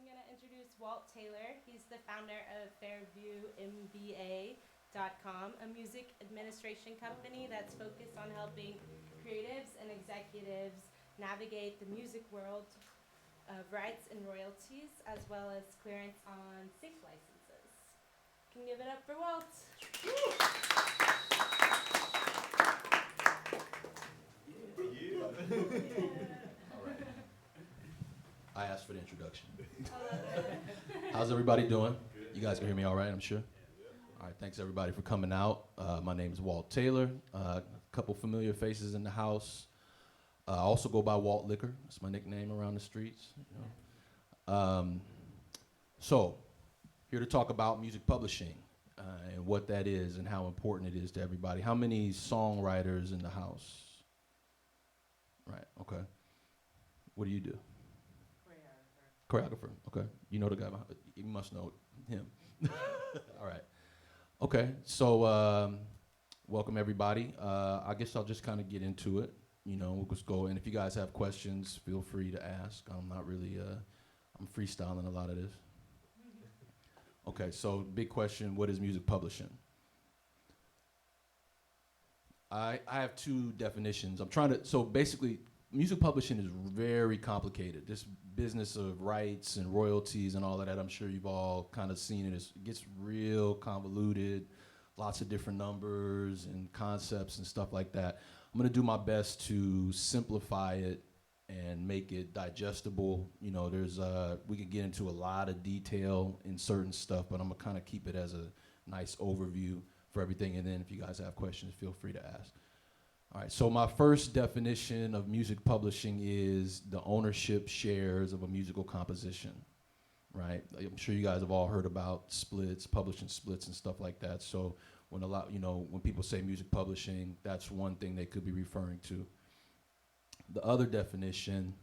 I'm going to introduce Walt Taylor. He's the founder of FairviewMBA.com, a music administration company that's focused on helping creatives and executives navigate the music world of rights and royalties, as well as clearance on sync licenses. Can you give it up for Walt? All right. I asked for the introduction. How's everybody doing? You guys can hear me all right, I'm sure? All right, thanks everybody for coming out. My name is Walt Taylor. A couple familiar faces in the house. I also go by Walt Liquor. That's my nickname around the streets. You know. So, here to talk about music publishing and what that is and how important it is to everybody. How many songwriters in the house? Right, okay. What do you do? Choreographer, okay. You know the guy behind, you must know him. All right. Okay, so welcome everybody. I guess I'll just kind of get into it. You know, we'll just go, and if you guys have questions, feel free to ask. I'm not really, I'm freestyling a lot of this. Okay, so big question, what is music publishing? I have two definitions. So basically, music publishing is very complicated. This business of rights and royalties and all of that, I'm sure you've all kind of seen it. It gets real convoluted, lots of different numbers and concepts and stuff like that. I'm gonna do my best to simplify it and make it digestible. You know, we could get into a lot of detail in certain stuff, but I'm gonna kind of keep it as a nice overview for everything, and then if you guys have questions, feel free to ask. All right, so my first definition of music publishing is the ownership shares of a musical composition, right? I'm sure you guys have all heard about splits, publishing splits and stuff like that. So when people say music publishing, that's one thing they could be referring to. The other definition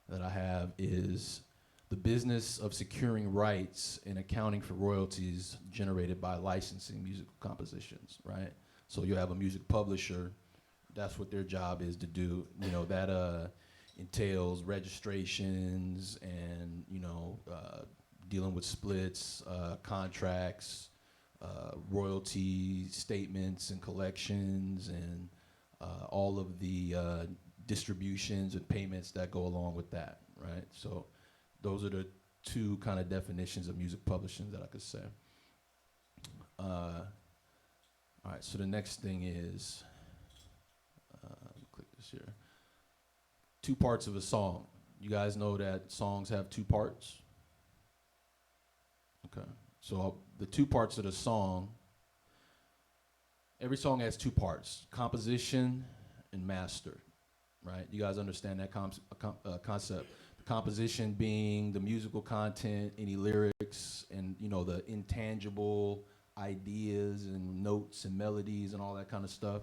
that I have is the business of securing rights and accounting for royalties generated by licensing musical compositions, right? So you have a music publisher. That's what their job is to do. You know, that entails registrations and, dealing with splits, contracts, royalty statements and collections, and all of the distributions and payments that go along with that, right? So those are the two kind of definitions of music publishing that I could say. All right, so the next thing is, click this here. 2 parts of a song. You guys know that songs have 2 parts? Okay, so the 2 parts of the song, every song has 2 parts, composition and master, right? You guys understand that concept. The composition being the musical content, any lyrics, and the intangible ideas and notes and melodies and all that kind of stuff.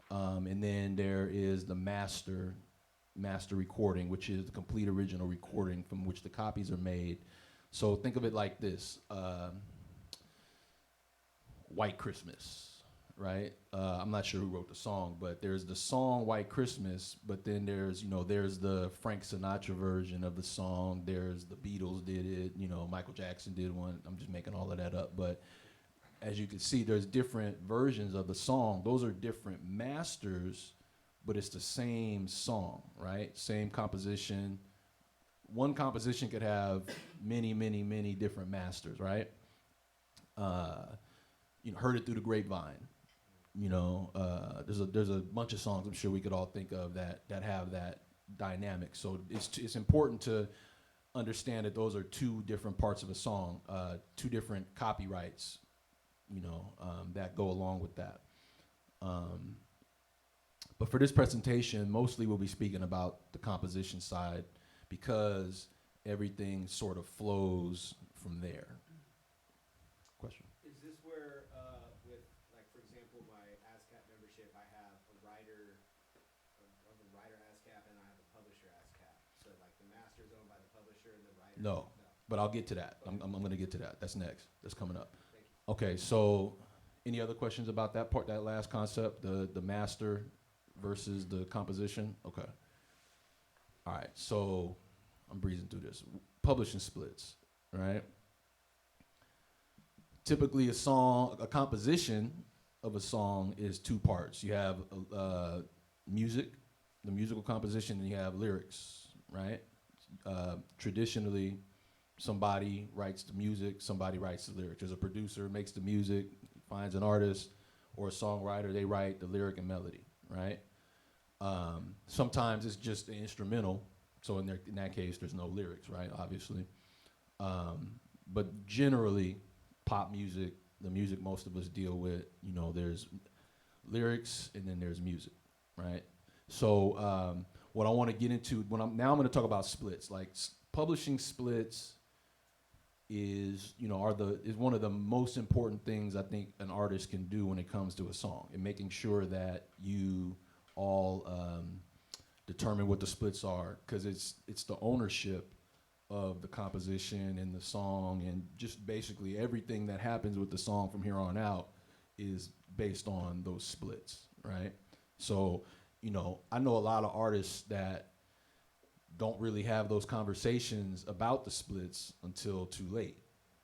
And then there is the master recording, which is the complete original recording from which the copies are made. So think of it like this: White Christmas, right? I'm not sure who wrote the song, but there's the song White Christmas, but then there's the Frank Sinatra version of the song. There's the Beatles did it, Michael Jackson did one. I'm just making all of that up, but as you can see, there's different versions of the song. Those are different masters, but it's the same song, right? Same composition. One composition could have many, many, many different masters, right? Heard It Through the Grapevine. There's a bunch of songs I'm sure we could all think of that have that dynamic. So it's important to understand that those are 2 different parts of a song, 2 different copyrights, that go along with that. But for this presentation, mostly we'll be speaking about the composition side because everything sort of flows from there. Question? Is this where, with, like, for example, my ASCAP membership, I have a writer ASCAP and I have a publisher ASCAP. So, like, the master's owned by the publisher and the writer? No, but I'll get to that. I'm going to get to that. That's next. That's coming up. Thank you. Okay, so any other questions about that part, that last concept, the master versus the composition? Okay. All right, so I'm breezing through this. Publishing splits. right? Typically a composition of a song is two parts. You have music, the musical composition, and you have lyrics, right? Traditionally, somebody writes the music, somebody writes the lyrics. There's a producer, makes the music, finds an artist, or a songwriter, they write the lyric and melody, right? Sometimes it's just the instrumental, so in that case, there's no lyrics, right, obviously. But generally, pop music, the music most of us deal with, there's lyrics and then there's music, right? So what I want to get into, I'm going to talk about splits. Like publishing splits is one of the most important things I think an artist can do when it comes to a song, and making sure that you all determine what the splits are, because it's the ownership of the composition and the song, and just basically everything that happens with the song from here on out is based on those splits, right? So, I know a lot of artists that don't really have those conversations about the splits until too late,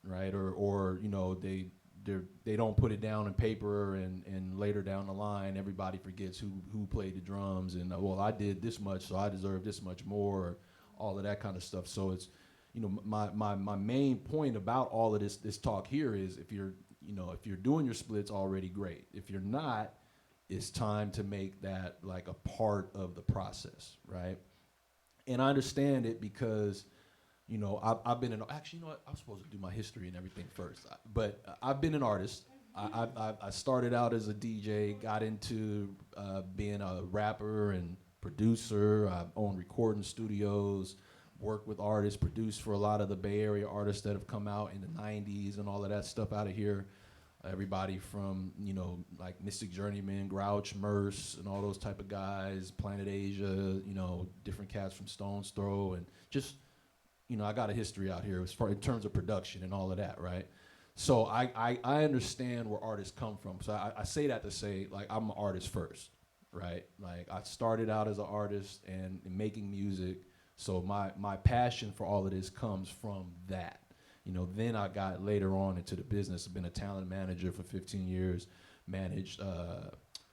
right? Or they don't put it down in paper, and later down the line everybody forgets who played the drums, and well, I did this much, so I deserve this much more, or all of that kind of stuff. So it's my main point about all of this talk here is, if you're doing your splits already, great. If you're not, it's time to make that like a part of the process, right? And I understand it because, I've been actually, I'm supposed to do my history and everything first, but I've been an artist. I started out as a DJ, got into being a rapper and producer. I've owned recording studios, worked with artists, produced for a lot of the Bay Area artists that have come out in the 90s and all of that stuff out of here. Everybody from, like Mystic Journeyman, Grouch, Merce, and all those type of guys, Planet Asia, different cats from Stone's Throw, and just, I got a history out here as far in terms of production and all of that, right? So I understand where artists come from. So I say that to say, like, I'm an artist first, right? Like, I started out as an artist and making music, so my passion for all of this comes from that. Then I got later on into the business. I've been a talent manager for 15 years, managed,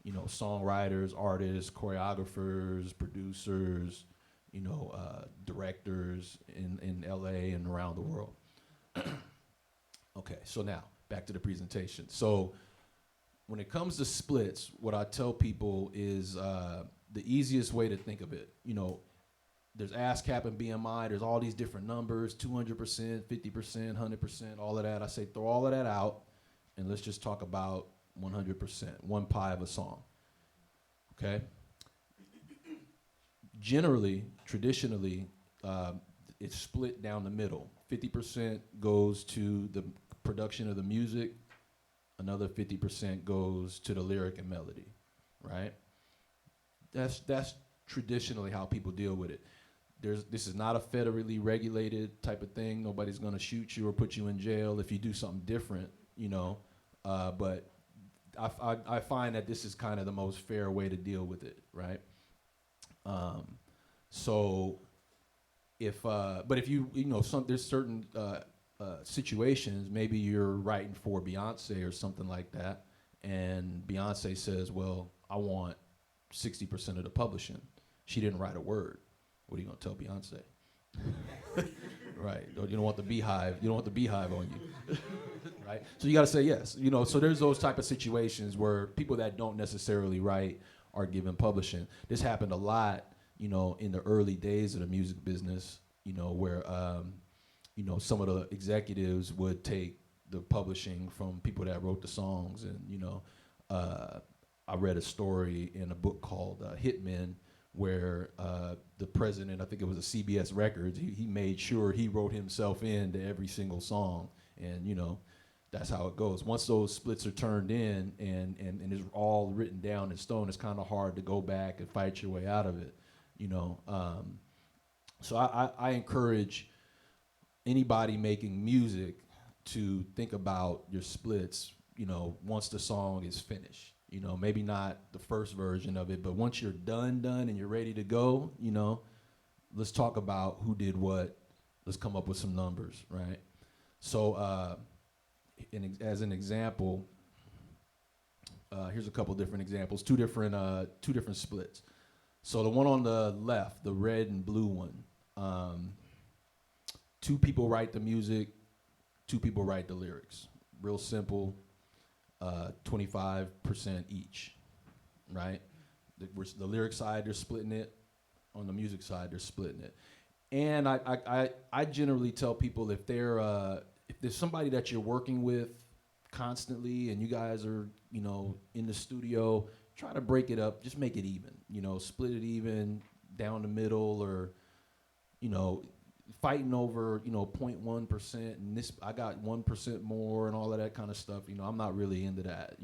songwriters, artists, choreographers, producers, directors in LA and around the world. Okay, so now back to the presentation. So when it comes to splits, what I tell people is the easiest way to think of it, there's ASCAP and BMI, there's all these different numbers, 200%, 50%, 100%, all of that. I say throw all of that out, and let's just talk about 100%, one pie of a song, okay? Generally, traditionally, it's split down the middle. 50% goes to the production of the music, another 50% goes to the lyric and melody, right? That's traditionally how people deal with it. This is not a federally regulated type of thing. Nobody's gonna shoot you or put you in jail if you do something different, but I find that this is kind of the most fair way to deal with it, right? So but if there's certain situations, maybe you're writing for Beyonce or something like that, and Beyonce says, well, I want 60% of the publishing. She didn't write a word. What are you gonna tell Beyonce? Right, you don't want the beehive. You don't want the beehive on you, right? So you gotta say yes. So there's those type of situations where people that don't necessarily write are given publishing. This happened a lot, in the early days of the music business, where some of the executives would take the publishing from people that wrote the songs, and I read a story in a book called Hitmen, where the president, I think it was a CBS Records, he made sure he wrote himself into every single song, and that's how it goes. Once those splits are turned in and it's all written down in stone, it's kind of hard to go back and fight your way out of it, So I encourage anybody making music to think about your splits, once the song is finished. Maybe not the first version of it, but once you're done and you're ready to go, let's talk about who did what. Let's come up with some numbers, right? So as an example, here's a couple different examples, two different splits. So the one on the left, the red and blue one, 2 people write the music, 2 people write the lyrics. Real simple, 25% each, right? The lyric side, they're splitting it. On the music side, they're splitting it. And I generally tell people if there's somebody that you're working with constantly and you guys are, in the studio, try to break it up, just make it even, split it even down the middle, or, fighting over, 0.1% and this, I got 1% more and all of that kind of stuff. I'm not really into that.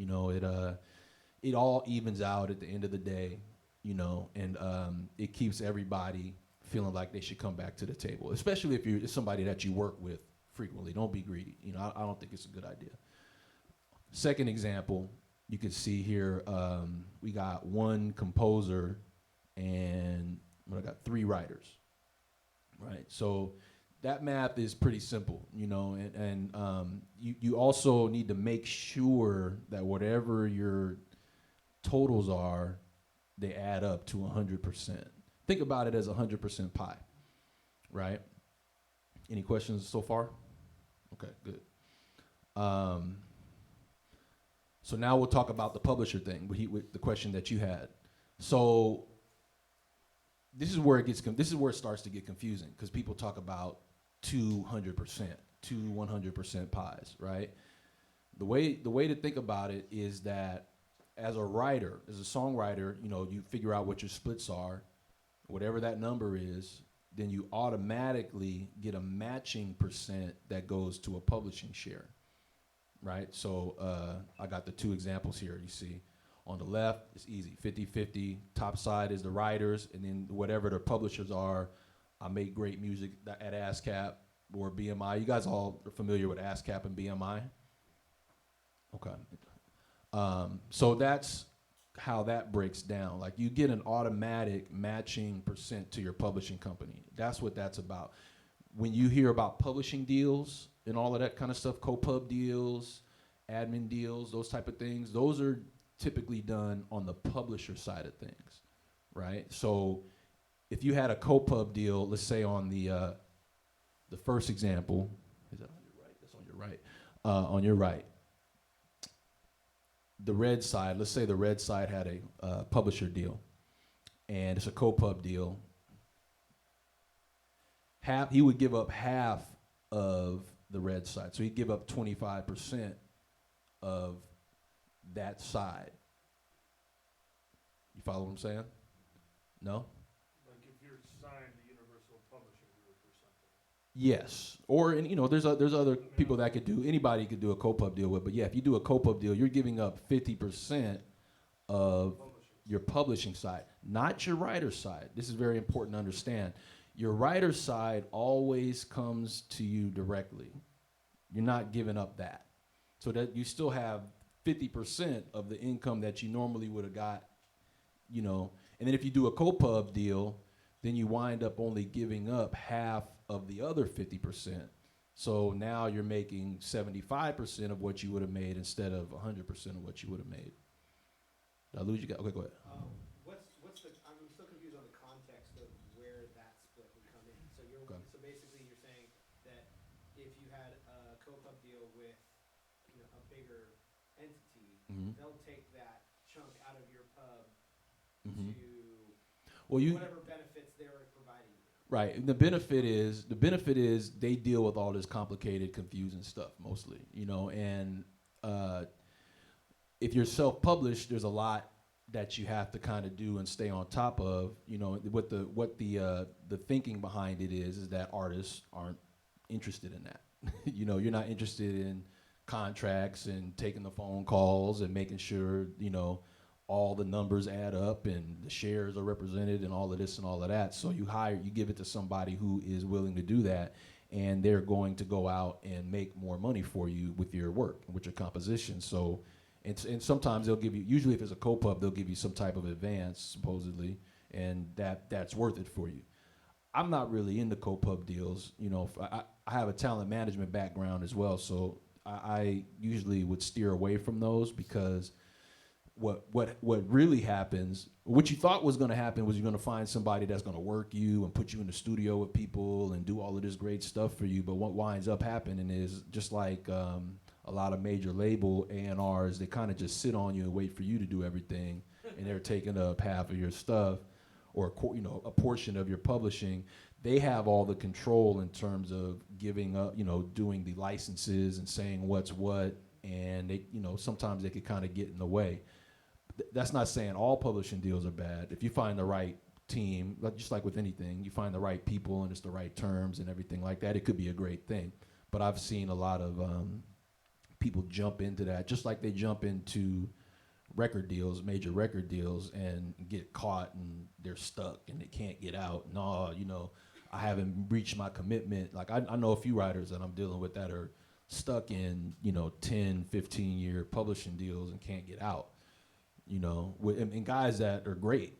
It all evens out at the end of the day, and it keeps everybody feeling like they should come back to the table, especially if it's somebody that you work with frequently. Don't be greedy. I don't think it's a good idea. Second example, you can see here, we got 1 composer and I got 3 writers, right? So that math is pretty simple, and you also need to make sure that whatever your totals are, they add up to 100%. Think about it as 100% pie, right? Any questions so far? Okay, good. So now we'll talk about the publisher thing, with the question that you had. So this is where it starts to get confusing, because people talk about 200%, 100% pies, right? The way to think about it is that as a writer, as a songwriter, you figure out what your splits are, whatever that number is, then you automatically get a matching percent that goes to a publishing share, right? So I got the 2 examples here. You see, on the left, it's easy, 50-50. Top side is the writers, and then whatever the publishers are, I make great music at ASCAP or BMI. You guys all are familiar with ASCAP and BMI? Okay. So that's how that breaks down. Like, you get an automatic matching percent to your publishing company. That's what that's about. When you hear about publishing deals and all of that kind of stuff, co-pub deals, admin deals, those type of things, those are typically done on the publisher side of things, right? So if you had a co-pub deal, let's say on the first example, is that on your right? That's on your right. On your right. The red side, let's say the red side had a publisher deal, and it's a co-pub deal. He would give up half of the red side, so he'd give up 25% of that side. You follow what I'm saying? No? Like if you're signed to Universal Publishing Group or something. Yes, or there's other people that could do. Anybody could do a co-pub deal with, but yeah, if you do a co-pub deal, you're giving up 50% of your publishing side, not your writer's side. This is very important to understand. Your writer's side always comes to you directly. You're not giving up that, so that you still have 50% of the income that you normally would have got, And then if you do a co-pub deal, then you wind up only giving up half of the other 50%. So now you're making 75% of what you would have made instead of 100% of what you would have made. Did I lose you guys? Okay, go ahead. I'm still confused on the context of where that split would come in. So so basically you're saying that if you had a co-pub deal with, a bigger entity, Mm-hmm. they'll take that chunk out of your pub Mm-hmm. to Well, whatever benefits they're providing you. Right. And the benefit is they deal with all this complicated, confusing stuff mostly, and if you're self-published, there's a lot that you have to kind of do and stay on top of. What the thinking behind it is that artists aren't interested in that. You're not interested in contracts and taking the phone calls and making sure, all the numbers add up and the shares are represented and all of this and all of that. So you give it to somebody who is willing to do that, and they're going to go out and make more money for you with your work, with your composition. So, and sometimes they'll give you, usually if it's a co-pub, they'll give you some type of advance, supposedly, and that's worth it for you. I'm not really into co-pub deals. I have a talent management background as well, so I usually would steer away from those because what really happens, what you thought was going to happen was you're going to find somebody that's going to work you and put you in the studio with people and do all of this great stuff for you. But what winds up happening is just like a lot of major label A&Rs, they kind of just sit on you and wait for you to do everything, and they're taking up half of your stuff or a portion of your publishing. They have all the control in terms of giving up, doing the licenses and saying what's what, and they, sometimes they could kind of get in the way. That's not saying all publishing deals are bad. If you find the right team, just like with anything, you find the right people and it's the right terms and everything like that, it could be a great thing. But I've seen a lot of people jump into that, just like they jump into record deals, major record deals, and get caught and they're stuck and they can't get out. No, I haven't reached my commitment. Like I know a few writers that I'm dealing with that are stuck in 10, 15-year publishing deals and can't get out. And guys that are great,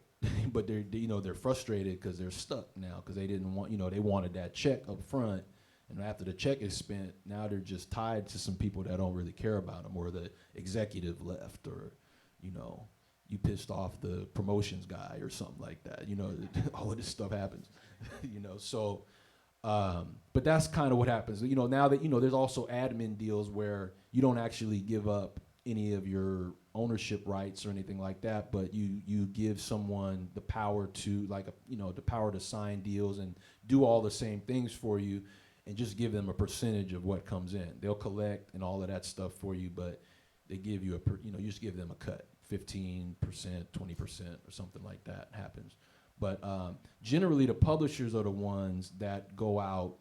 but they're frustrated because they're stuck now because they didn't want, they wanted that check up front, and after the check is spent, now they're just tied to some people that don't really care about them, or the executive left, or you pissed off the promotions guy or something like that. All of this stuff happens, So, but that's kind of what happens. Now that there's also admin deals where you don't actually give up any of your ownership rights or anything like that, but you give someone the power to the power to sign deals and do all the same things for you, and just give them a percentage of what comes in. They'll collect and all of that stuff for you, but they give you you just give them a cut, 15%, 20%, or something like that happens. But generally, the publishers are the ones that go out,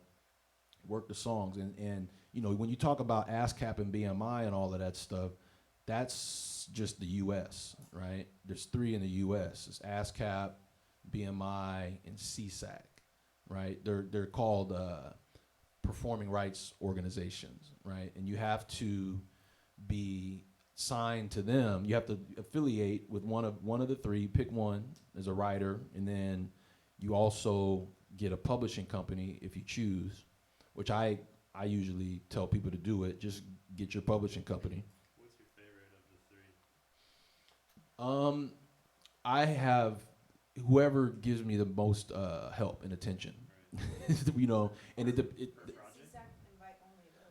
work the songs, and when you talk about ASCAP and BMI and all of that stuff, that's just the U.S., right? There's 3 in the U.S. It's ASCAP, BMI, and CSAC, right? They're called performing rights organizations, right? And you have to be signed to them. You have to affiliate with one of the 3. Pick one as a writer, and then you also get a publishing company if you choose, which I usually tell people to do it. Just get your publishing company. What's your favorite of the 3? I have whoever gives me the most help and attention. Right. And Per project?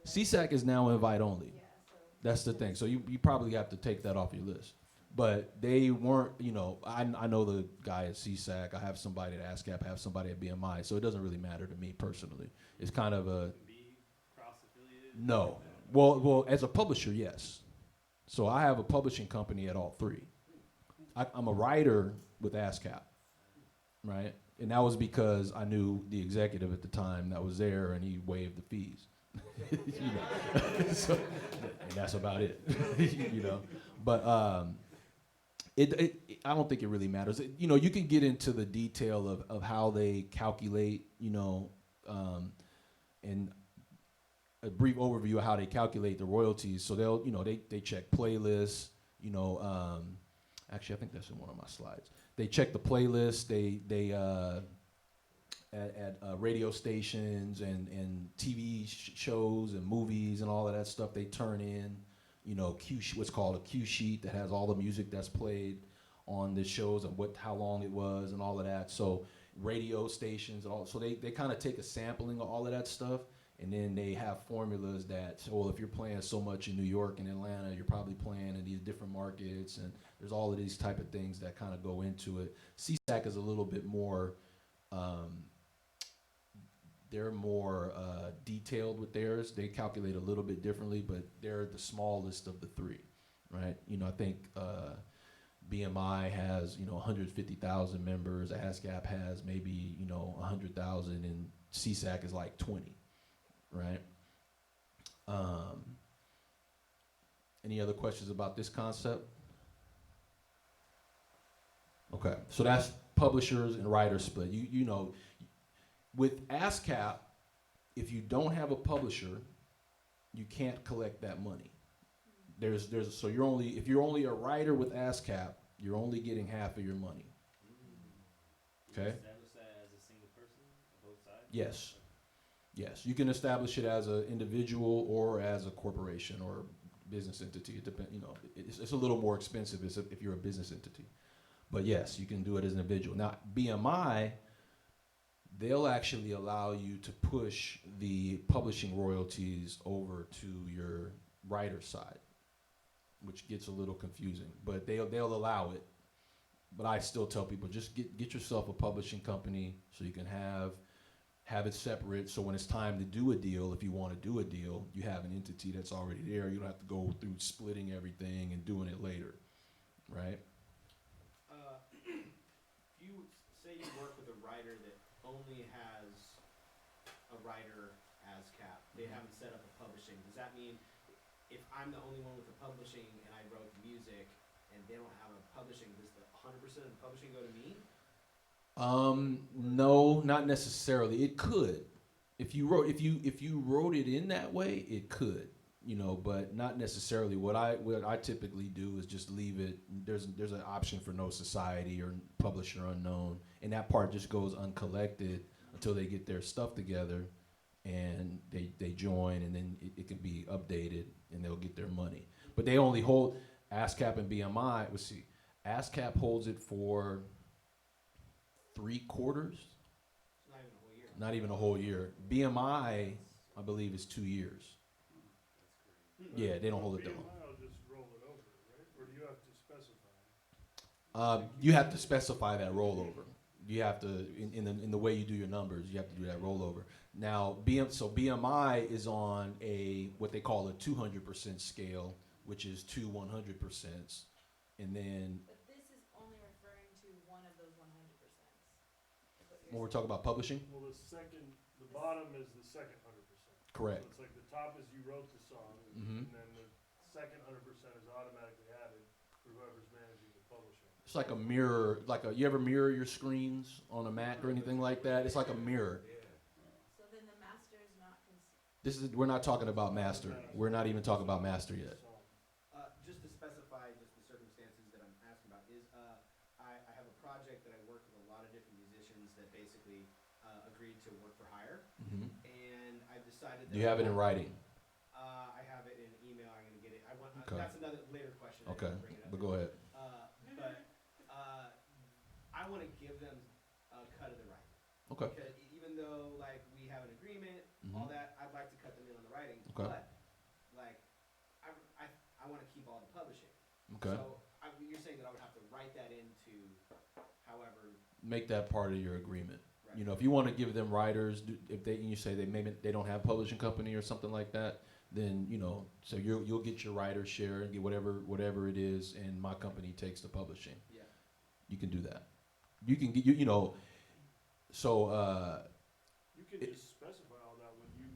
CSAC is now invite only. Yeah, so That's the thing. So you probably have to take that off your list. But they weren't, I know the guy at CSAC. I have somebody at ASCAP, I have somebody at BMI. So it doesn't really matter to me personally. It's kind of a, Can be cross-affiliated? no. Well, as a publisher, yes. So I have a publishing company at all 3. I'm a writer with ASCAP, right? And that was because I knew the executive at the time that was there, and he waived the fees. So, and that's about it. But I don't think it really matters. You can get into the detail of how they calculate, and a brief overview of how they calculate the royalties. So they'll, they check playlists, actually I think that's in one of my slides. They check the playlist, they at radio stations and TV shows and movies and all of that stuff, they turn in, what's called a Q sheet that has all the music that's played on the shows and how long it was and all of that. So radio stations, so they kind of take a sampling of all of that stuff, and then they have formulas that, well, if you're playing so much in New York and Atlanta, you're probably playing in these different markets, and there's all of these type of things that kind of go into it. CSAC is a little bit more, they're more detailed with theirs. They calculate a little bit differently, but they're the smallest of the 3, right? I think BMI has, 150,000 members. ASCAP has maybe, 100,000, and CSAC is like 20, right? Any other questions about this concept? Okay, so that's publishers and writers split. With ASCAP, if you don't have a publisher, you can't collect that money. So if you're only a writer with ASCAP, you're only getting half of your money. Can you Okay. establish that as a single person on both sides? Yes. Yes, you can establish it as an individual or as a corporation or business entity. It depends. You know, it's a little more expensive if you're a business entity. But yes, you can do it as an individual. Now, BMI, they'll actually allow you to push the publishing royalties over to your writer's side, which gets a little confusing. But they'll allow it. But I still tell people, just get yourself a publishing company so you can have it separate. So when it's time to do a deal, if you want to do a deal, you have an entity that's already there. You don't have to go through splitting everything and doing it later, right? You say you work with a writer that only has a writer as cap. They haven't set up a publishing. Does that mean if I'm the only one with the publishing and I wrote the music and they don't have a publishing, does the 100% of the publishing go to me? No, not necessarily. It could. If you wrote it in that way, it could. You know, but not necessarily. What I typically do is just leave it. There's an option for no society or publisher unknown, and that part just goes uncollected until they get their stuff together, and they join, and then it can be updated, and they'll get their money. But they only hold ASCAP and BMI. Let's see, ASCAP holds it for 3 quarters. It's not even a whole year. Not even a whole year. BMI, I believe, is 2 years. Yeah, they don't hold it down. BMI will just roll it over, right? Or do you have to specify? You have to specify that rollover. You have to, in the way you do your numbers, you have to do that rollover. Now, BMI is on what they call a 200% scale, which is 2 100%, and then But this is only referring to one of those 100%. when we're talking about publishing, Well, the bottom is the second 100%. correct. So it's like the top is you wrote the song, Mhm. and then the second 100% is automatically added for whoever's managing the publishing. It's like a mirror, you ever mirror your screens on a Mac or anything like that? It's like a mirror. So then the master is not We're not talking about master. We're not even talking about master yet. Just to specify just the circumstances that I'm asking about is I have a project that I work with a lot of different musicians that basically agreed to work for hire, Hmm. and I've decided that Do you have it in writing? I have it in email. I'm gonna get it. Okay. That's another later question. I Okay, didn't bring it up. but go ahead. But I want to give them a cut of the writing. Okay. Because even though like we have an agreement, all Mhm. that, I'd like to cut them in on the writing. Okay. But like I want to keep all the publishing. Okay. So you're saying that I would have to write that into however. Make that part of your agreement. Right. You know, if you want to give them writers, if you say they don't have a publishing company or something like that, then so you'll get your writer's share and get whatever it is, and my company takes the publishing. Yeah. You can do that. You can get so You can just specify all that when you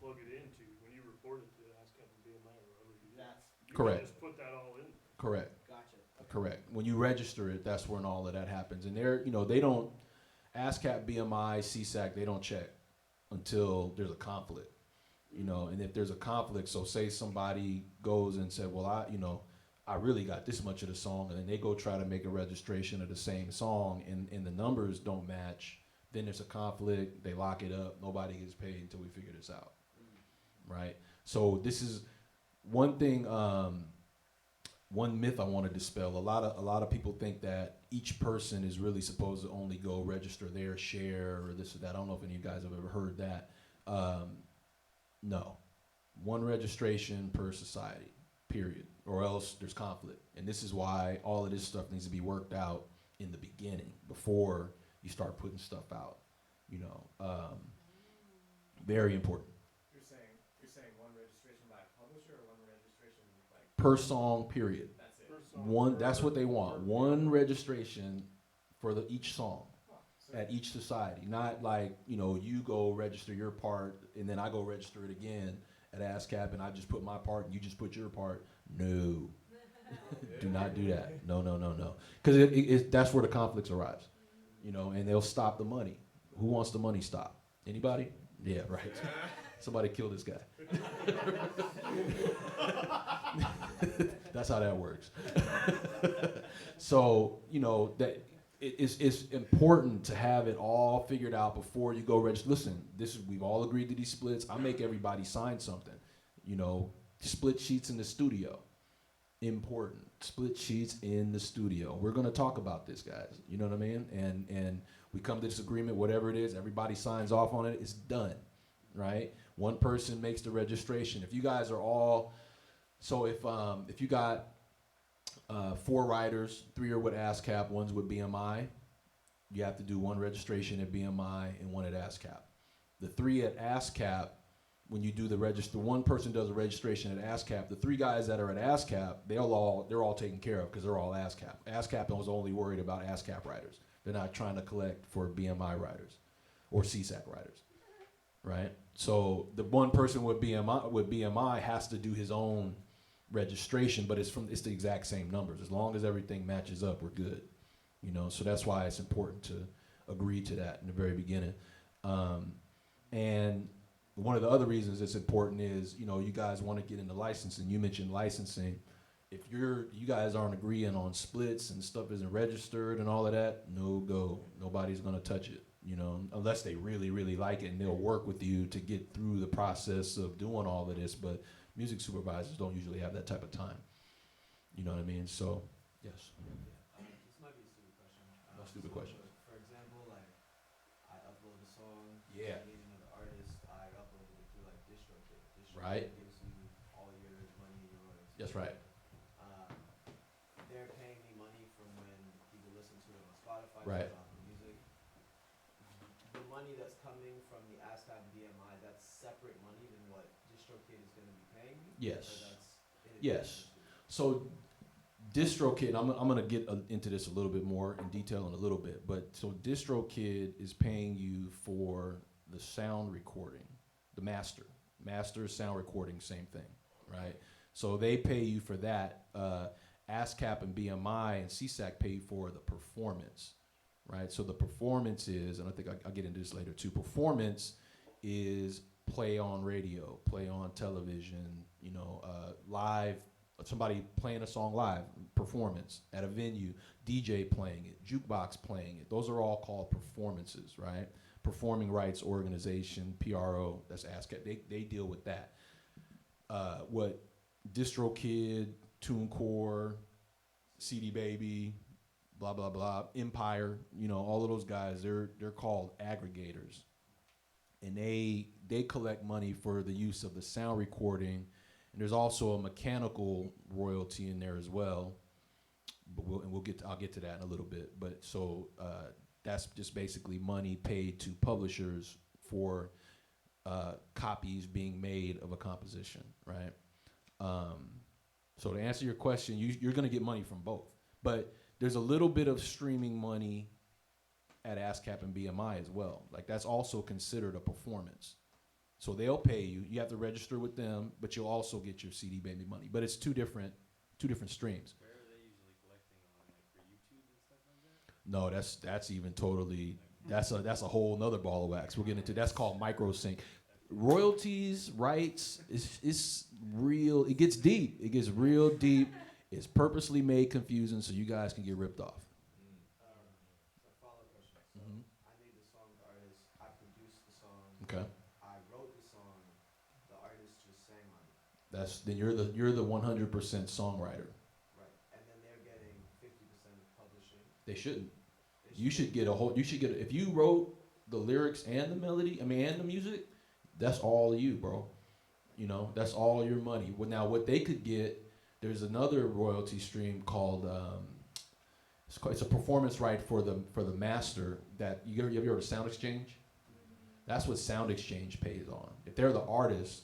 plug it into, when you report it to ASCAP and BMI or whoever you do. That's You Correct. can just put that all in. correct. gotcha. Okay. Correct. When you register it, that's when all of that happens. And they don't, ASCAP, BMI, CSAC, they don't check until there's a conflict. And if there's a conflict, so say somebody goes and said, well, I really got this much of the song, and then they go try to make a registration of the same song, and the numbers don't match, then there's a conflict, they lock it up, nobody gets paid until we figure this out, right? So this is one thing, one myth I want to dispel. A lot of people think that each person is really supposed to only go register their share or this or that. I don't know if any of you guys have ever heard that. No, one registration per society, period, or else there's conflict. And this is why all of this stuff needs to be worked out in the beginning before you start putting stuff out. Very important. You're saying one registration by publisher or one registration like Per song, period. that's it. Per song, That's what they want. per- One registration for each song So at each society. Not like, you go register your part and then I go register it again at ASCAP and I just put my part and you just put your part. No. Do not do that. No. Because that's where the conflicts arise. And they'll stop the money. Who wants the money stopped? Anybody? Yeah, right. Somebody kill this guy. That's how that works. So, that it's important to have it all figured out before you go register. Listen, we've all agreed to these splits. I make everybody sign something. You know, split sheets in the studio. Important. Split sheets in the studio. We're gonna talk about this, guys. You know what I mean? And we come to this agreement, whatever it is, everybody signs off on it, it's done. Right? One person makes the registration. If you guys are all, so if you got 4 writers, 3 are with ASCAP, 1's with BMI, you have to do 1 registration at BMI and 1 at ASCAP. The 3 at ASCAP, when you do the register, 1 person does a registration at ASCAP. The 3 guys that are at ASCAP, they're all taken care of because they're all ASCAP. ASCAP was only worried about ASCAP writers. They're not trying to collect for BMI writers or CSAC writers, right? So the 1 person with BMI has to do his own registration, but it's the exact same numbers. As long as everything matches up, we're good. You know, so that's why it's important to agree to that in the very beginning. And one of the other reasons it's important is, you know, you guys want to get into licensing. You mentioned licensing. If you guys aren't agreeing on splits and stuff isn't registered and all of that, no go. Nobody's gonna touch it, you know, unless they really, really like it and they'll work with you to get through the process of doing all of this. But music supervisors don't usually have that type of time. You know what I mean? So, yes. This might be a stupid question. No stupid question. For example, like, I upload a song. Yeah. I need another artist. I uploaded it through like DistroKid. Right. Gives you all your money, your royalties. That's right. They're paying me money from when people listen to it on Spotify. Right. Apple Music. The money that's coming from the ASCAP BMI, that's separate money than what DistroKid is going to be paying me? Yes. Or that's in Yes. addition to? So DistroKid, I'm going to get into this a little bit more in detail in a little bit, but so DistroKid is paying you for the sound recording, the master sound recording, same thing, right? So they pay you for that. ASCAP and BMI and CSAC pay for the performance, right? So the performance is, and I think I'll get into this later too, performance is play on radio, play on television, you know, live, somebody playing a song live, performance at a venue, DJ playing it, jukebox playing it. Those are all called performances, right? Performing Rights Organization, PRO, that's ASCAP, they deal with that. What DistroKid, TuneCore, CD Baby, blah, blah, blah, Empire, you know, all of those guys, they're called aggregators. And they collect money for the use of the sound recording. And there's also a mechanical royalty in there as well. But I'll get to that in a little bit. But so that's just basically money paid to publishers for copies being made of a composition, right? So to answer your question, you're going to get money from both. But there's a little bit of streaming money at ASCAP and BMI as well. Like that's also considered a performance. So they'll pay you. You have to register with them, but you'll also get your CD Baby money. But it's two different streams. Where are they usually collecting on, like for YouTube and stuff like that? No, that's even totally that's a whole nother ball of wax. We'll get into that's called microsync. Royalties, rights, it's real. It gets deep. It gets real deep. It's purposely made confusing so you guys can get ripped off. So follow-up question. So Mhm. I made the song with the artist. I produced the song. Okay. I wrote the song. The artist just sang on it. Then you're the 100% songwriter. Right. And then they're getting 50% of publishing. They shouldn't. They You should get if you wrote the lyrics and the melody, and the music, that's all you, bro. You know, that's all your money. Well, now what they could get, there's another royalty stream called it's a performance right for the master that you ever heard of SoundExchange? That's what SoundExchange pays on. If they're the artist,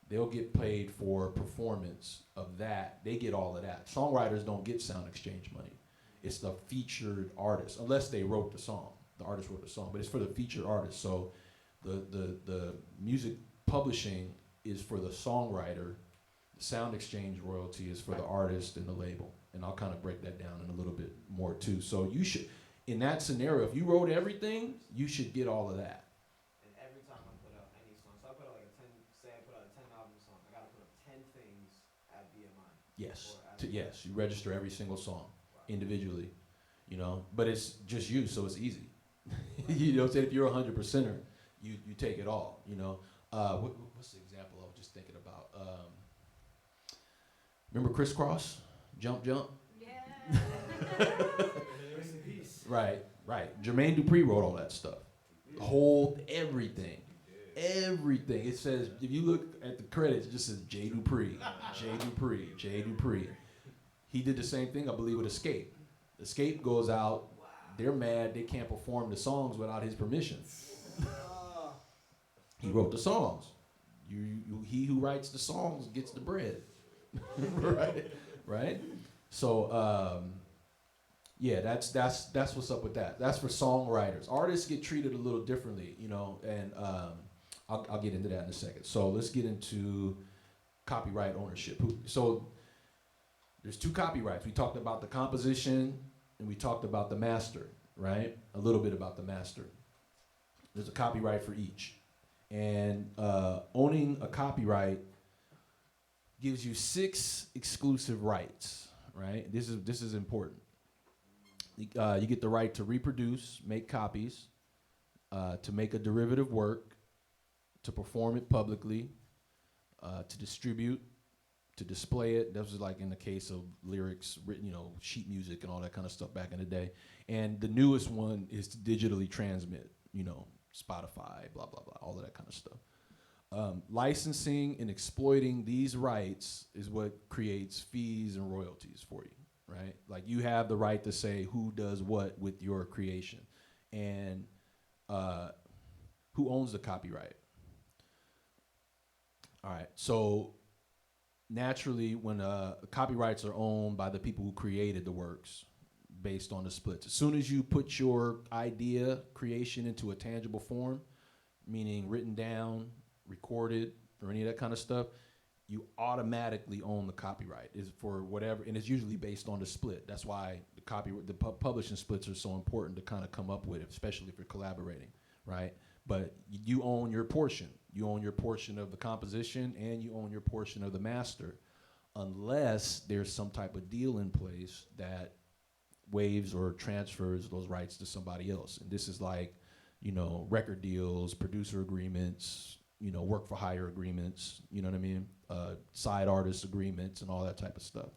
they'll get paid for performance of that. They get all of that. Songwriters don't get SoundExchange money. It's the featured artist, unless they wrote the song. The artist wrote the song, but it's for the featured artist. So the music publishing is for the songwriter. The SoundExchange royalty is for the artist and the label. And I'll kind of break that down in a little bit more too. So you should, in that scenario, if you wrote everything, you should get all of that. And every time I put out any song, so I put out like I put out a 10 album song, I gotta put up 10 things at BMI. Yes. Or at Yes, you register every single song Wow. individually. you know. But it's just you, so it's easy. You know what I'm saying? If you're a 100%er, you take it all, you know. What's the example I was just thinking about? Remember Crisscross? Jump, jump? Yeah. Rest in peace. Right. Jermaine Dupri wrote all that stuff. The whole, everything. It says, if you look at the credits, it just says J. Dupree. J. Dupree. He did the same thing, I believe, with Escape. Escape goes out, they're mad, they can't perform the songs without his permission. He wrote the songs. He who writes the songs gets the bread. Right? So, yeah, that's what's up with that. That's for songwriters. Artists get treated a little differently, you know, and I'll get into that in a second. So let's get into copyright ownership. So there's two copyrights. We talked about the composition and we talked about the master, right? A little bit about the master. There's a copyright for each. And owning a copyright gives you 6 exclusive rights, right? This is important. You get the right to reproduce, make copies, to make a derivative work, to perform it publicly, to distribute, to display it. That was like in the case of lyrics, written, you know, sheet music and all that kind of stuff back in the day. And the newest one is to digitally transmit, you know, Spotify, blah, blah, blah, all of that kind of stuff. Licensing and exploiting these rights is what creates fees and royalties for you, right? Like you have the right to say who does what with your creation. And who owns the copyright? All right, so naturally when copyrights are owned by the people who created the works based on the splits, as soon as you put your idea creation into a tangible form, meaning written down, recorded, or any of that kind of stuff, you automatically own the copyright. Is for whatever, and it's usually based on the split. That's why the publishing splits are so important to kind of come up with, especially if you're collaborating, right? But you own your portion. You own your portion of the composition, and you own your portion of the master, unless there's some type of deal in place that waives or transfers those rights to somebody else. And this is like, you know, record deals, producer agreements, you know, work for hire agreements, you know what I mean? Side artist agreements and all that type of stuff.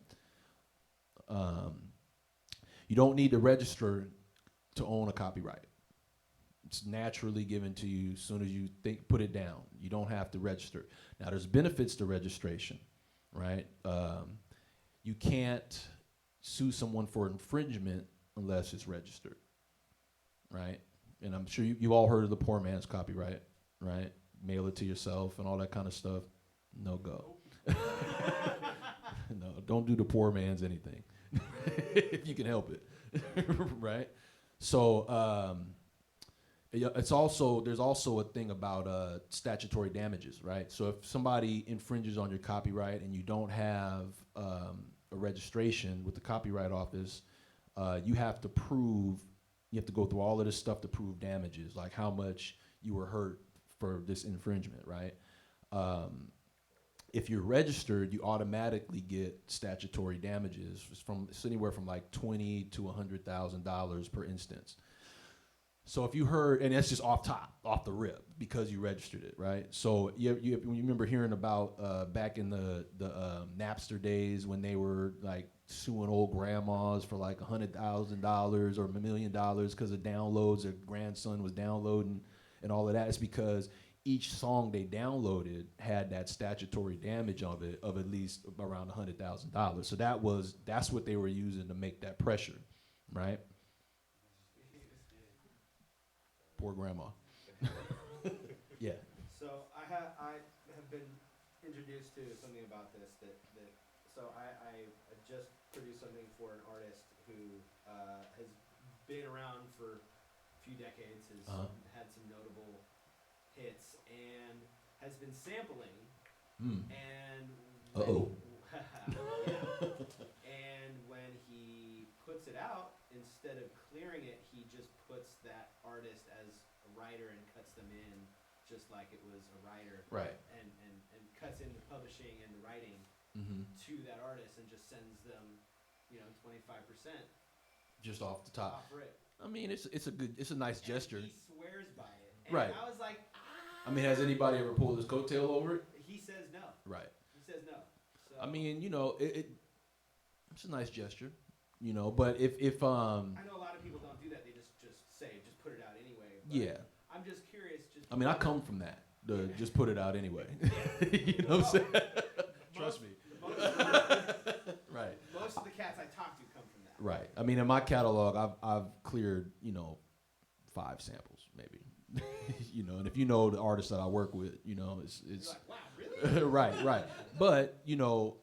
You don't need to register to own a copyright. It's naturally given to you as soon as you put it down. You don't have to register. Now there's benefits to registration, right? You can't sue someone for infringement unless it's registered, right? And I'm sure you all heard of the poor man's copyright, right? Mail it to yourself and all that kind of stuff. No go. No, don't do the poor man's anything if you can help it, right? So there's also a thing about statutory damages, right? So if somebody infringes on your copyright and you don't have a registration with the Copyright Office, you have to go through all of this stuff to prove damages, like how much you were hurt for this infringement, right? If you're registered, you automatically get statutory damages. It's anywhere from like $20,000 to $100,000 per instance. So if you heard, and that's just off the rip, because you registered it, right? So you remember hearing about back in the Napster days when they were like suing old grandmas for like $100,000 or $1 million because of downloads. Their grandson was downloading and all of that. It's because each song they downloaded had that statutory damage of it of at least around $100,000. So that's what they were using to make that pressure, right? Poor grandma. Yeah. So I have been introduced to something about this so I just produced something for an artist who has been around for a few decades, has had some notable hits, and has been sampling. And and when he puts it out, instead of clearing it, he just puts that artist as a writer and cuts them in just like it was a writer. Right. And cuts in the publishing and the writing to that artist and just sends them, 25%. Just off the top. Off rip. I mean, it's a nice gesture. And he swears by it. And Right. I was like, I mean, has anybody ever pulled his coattail over it? He says no. Right. He says no. So I mean, it's a nice gesture, But if I know a lot of people don't do that. They just put it out anyway. But yeah, I'm just curious. I mean, I come from that. Just put it out anyway. You know what I'm saying? Trust me. Right. Most of the cats I talk to come from that. Right. I mean, in my catalog, I've cleared 5 samples maybe. And if you know the artists that I work with, it's You're like, wow, really? right. But I know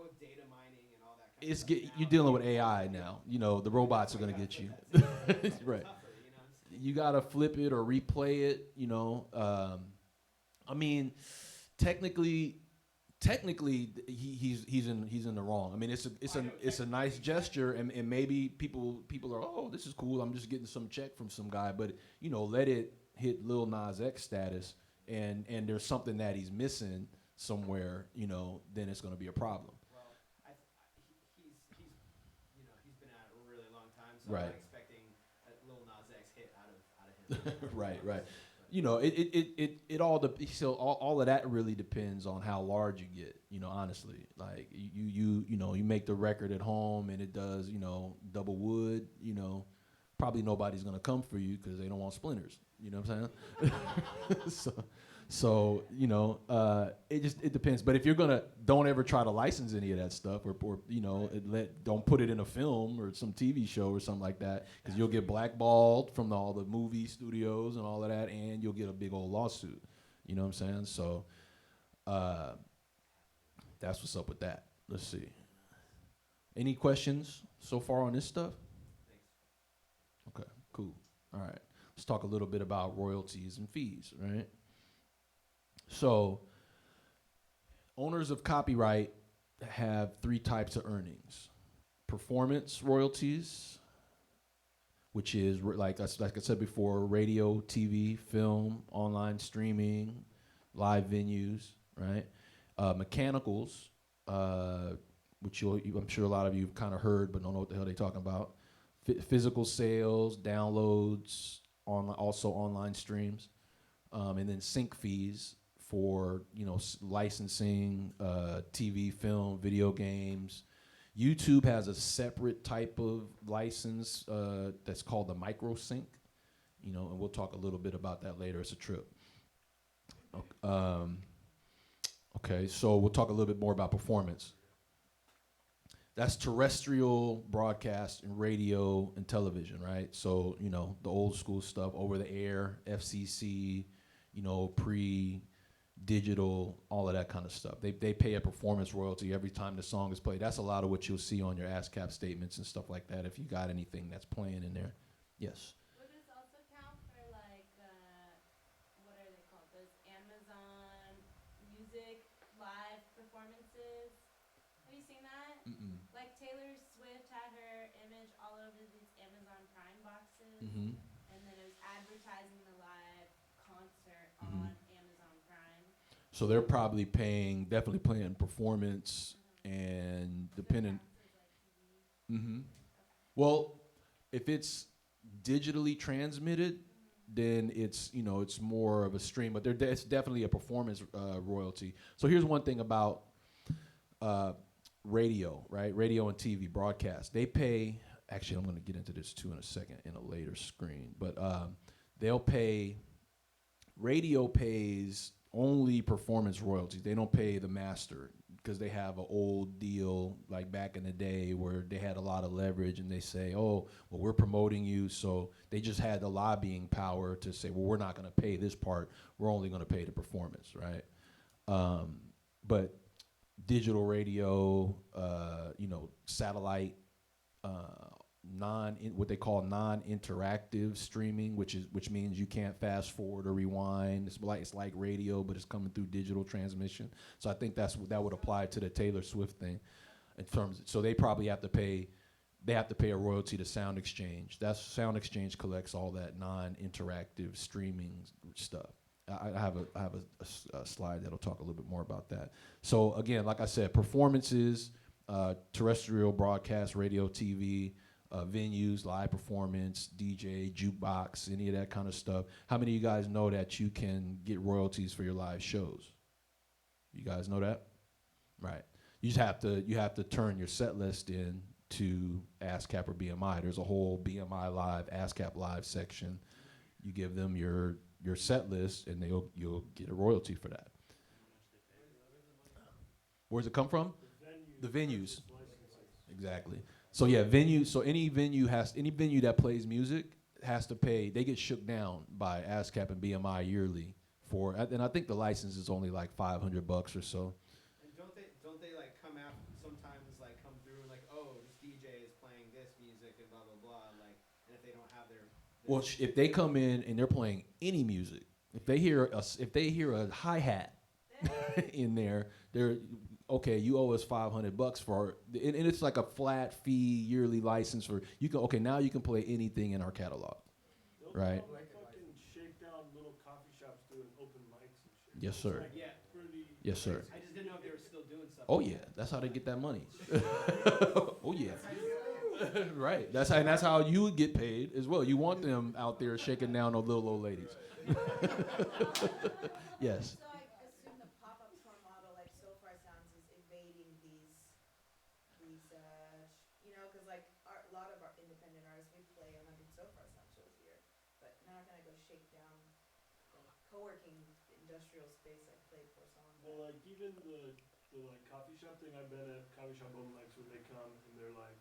with data mining and all that kind of stuff. you're dealing with AI now. The robots are gonna get you. Right. Tougher, You gotta flip it or replay it. I mean, technically, he's in the wrong. I mean, it's a nice gesture, and maybe people are, oh, this is cool. I'm just getting some check from some guy, but let it hit Lil Nas X status, and there's something that he's missing somewhere. Then it's gonna be a problem. Well, he's been at it a really long time, so Right. I'm not expecting a Lil Nas X hit out of him. Right. All of that really depends on how large you get. Honestly, like you make the record at home and it does double wood. Probably nobody's gonna come for you because they don't want splinters. You know what I'm saying? So it depends. But if you're gonna, don't ever try to license any of that stuff, or don't put it in a film or some TV show or something like that, because you'll get blackballed from all the movie studios and all of that, and you'll get a big old lawsuit. You know what I'm saying? So that's what's up with that. Let's see. Any questions so far on this stuff? Thanks. Okay, cool. All right. Let's talk a little bit about royalties and fees, right? So, owners of copyright have 3 types of earnings: performance royalties, which is like I said before, radio, TV, film, online streaming, live venues, right? Mechanicals, which I'm sure a lot of you have kind of heard but don't know what the hell they're talking about. Physical sales, downloads, also online streams, and then sync fees for licensing, TV, film, video games. YouTube has a separate type of license that's called the micro sync, and we'll talk a little bit about that later. It's a trip. Okay, so we'll talk a little bit more about performance. That's terrestrial broadcast and radio and television, right? So, the old school stuff, over the air, FCC, pre-digital, all of that kind of stuff. They pay a performance royalty every time the song is played. That's a lot of what you'll see on your ASCAP statements and stuff like that if you got anything that's playing in there. Yes? Would this also count for what are they called? Those Amazon Music live performances? Have you seen that? Mm-mm. Like Taylor Swift had her image all over these Amazon Prime boxes, Mm-hmm. and then it was advertising the live concert Mhm. on Amazon Prime. So they're probably definitely playing performance and depending. Mm-hmm. Well, if it's digitally transmitted, then it's it's more of a stream, but it's definitely a performance royalty. So here's one thing about radio, right? Radio and TV broadcast. They pay. Actually, I'm going to get into this too in a second in a later screen, but they'll pay. Radio pays only performance royalties. They don't pay the master because they have an old deal like back in the day where they had a lot of leverage and they say, oh, well, we're promoting you. So they just had the lobbying power to say, well, we're not going to pay this part. We're only going to pay the performance, right? But digital radio, satellite, what they call non-interactive streaming, which means you can't fast forward or rewind. It's like radio, but it's coming through digital transmission. So I think that would apply to the Taylor Swift thing, in terms. So they probably have to pay. They have to pay a royalty to SoundExchange. SoundExchange collects all that non-interactive streaming stuff. I have a slide that'll talk a little bit more about that. So again, like I said, performances terrestrial broadcast, radio, TV, venues, live performance, DJ, jukebox, any of that kind of stuff. How many of you guys know that you can get royalties for your live shows? You guys know that? Right. You have to turn your set list in to ASCAP or BMI. There's a whole BMI Live, ASCAP Live section. You give them your set list, and you'll get a royalty for that. Where's it come from? The venues. Exactly. So yeah, venues. So any venue that plays music has to pay. They get shook down by ASCAP and BMI yearly for, and I think the license is only like $500 or so. And don't they like come out sometimes, like come through and like, oh, this DJ is playing this music and blah blah blah, like, and if they don't have their Well, if they come in and they're playing any music, if they hear a hi hat in there, they're okay. You owe us $500 for, and it's like a flat fee yearly license for you can. Okay, now you can play anything in our catalog, right? Fucking shake down little coffee shops doing open mics and shit. Yes, sir. Like, Yeah. pretty Yes, sir. I just didn't know if they were still doing stuff. Oh yeah, that's how they get that money. Oh yeah, right. That's how you would get paid as well. You want them out there shaking down those little old ladies. Yes. So I assume the pop-up store model, like So Far Sounds, is evading these, cause like a lot of our independent artists, we play 100 So Far Sound shows a year, but they're not gonna go shake down the co-working industrial space like play for songs. Well, like even the like coffee shop thing, I've been at coffee shop open mics where they come and they're like,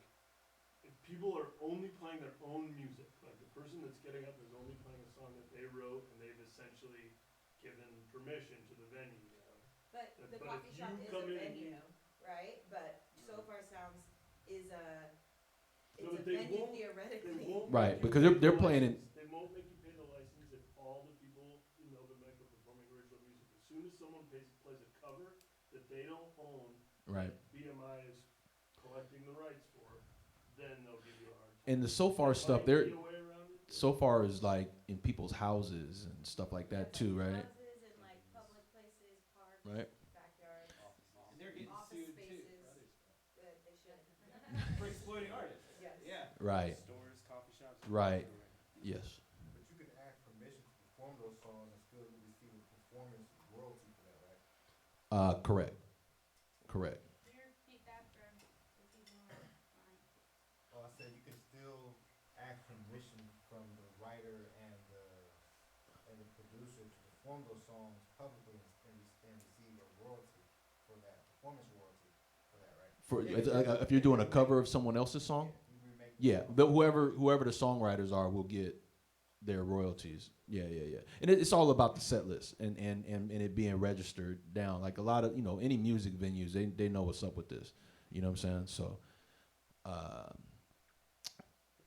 if people are only playing their own music, like the person that's getting up is only playing a song that they wrote and they've essentially given permission to the venue, you know. But the But if coffee you shop is a come in and venue, right? But So Far Sounds is No, it's a but they venue won't- theoretically. They won't Right, make you because pay they're the playing in- license. They won't make you pay the license if all the people in the open mic are performing original music. As soon as someone plays a cover that they don't own, Right. BMI is collecting the rights for, then they'll give you a hard time. And the so far There stuff, might they're be a way around it, but- so far is like in people's houses and stuff like that too, right? Houses and like public places, parks, Right. backyards, And they're getting office sued too spaces. for other stuff. They should. For exploiting artists. Yes. Yeah. Right. Stores, coffee shops. Right. Yes. But you can ask permission to perform those songs and still receive a performance royalty for that, right? Correct. Correct. Can you repeat that for the people who are fine? Oh, I said you can still ask permission from the writer and the producer to perform those songs publicly and receive a royalty for that, performance royalty for that, right? For if you're doing a cover of someone else's song, You remake the yeah, song. whoever the songwriters are will get their royalties. Yeah. And it's all about the set list and it being registered down. Like a lot of any music venues, they know what's up with this. You know what I'm saying? So. They're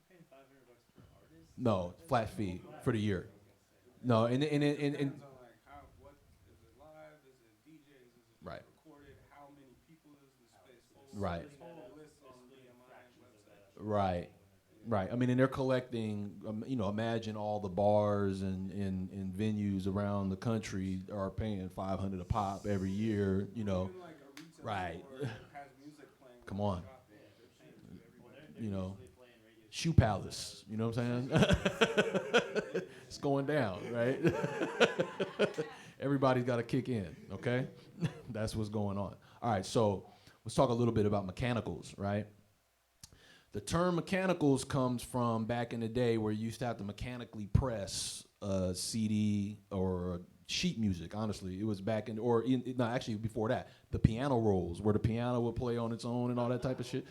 paying $500 per artist. No, flat fee for the year. No, and Depends on like how, what, is it live, is it DJs, is it Right. recorded, how many people is the space hold? Right. There's whole lists on BMI website. Right. I mean, and they're collecting. Imagine all the bars and venues around the country are paying $500 a pop every year. Even like a retail Right. store that has music playing. Come when on. you shop there, they're paying to everybody. You know, Shoe Palace. You know what I'm saying? It's going down, right? Everybody's got to kick in. Okay, that's what's going on. All right, so let's talk a little bit about mechanicals, right? The term mechanicals comes from back in the day where you used to have to mechanically press a CD or sheet music. Honestly, it was back actually before that, the piano rolls where the piano would play on its own and all that type of shit.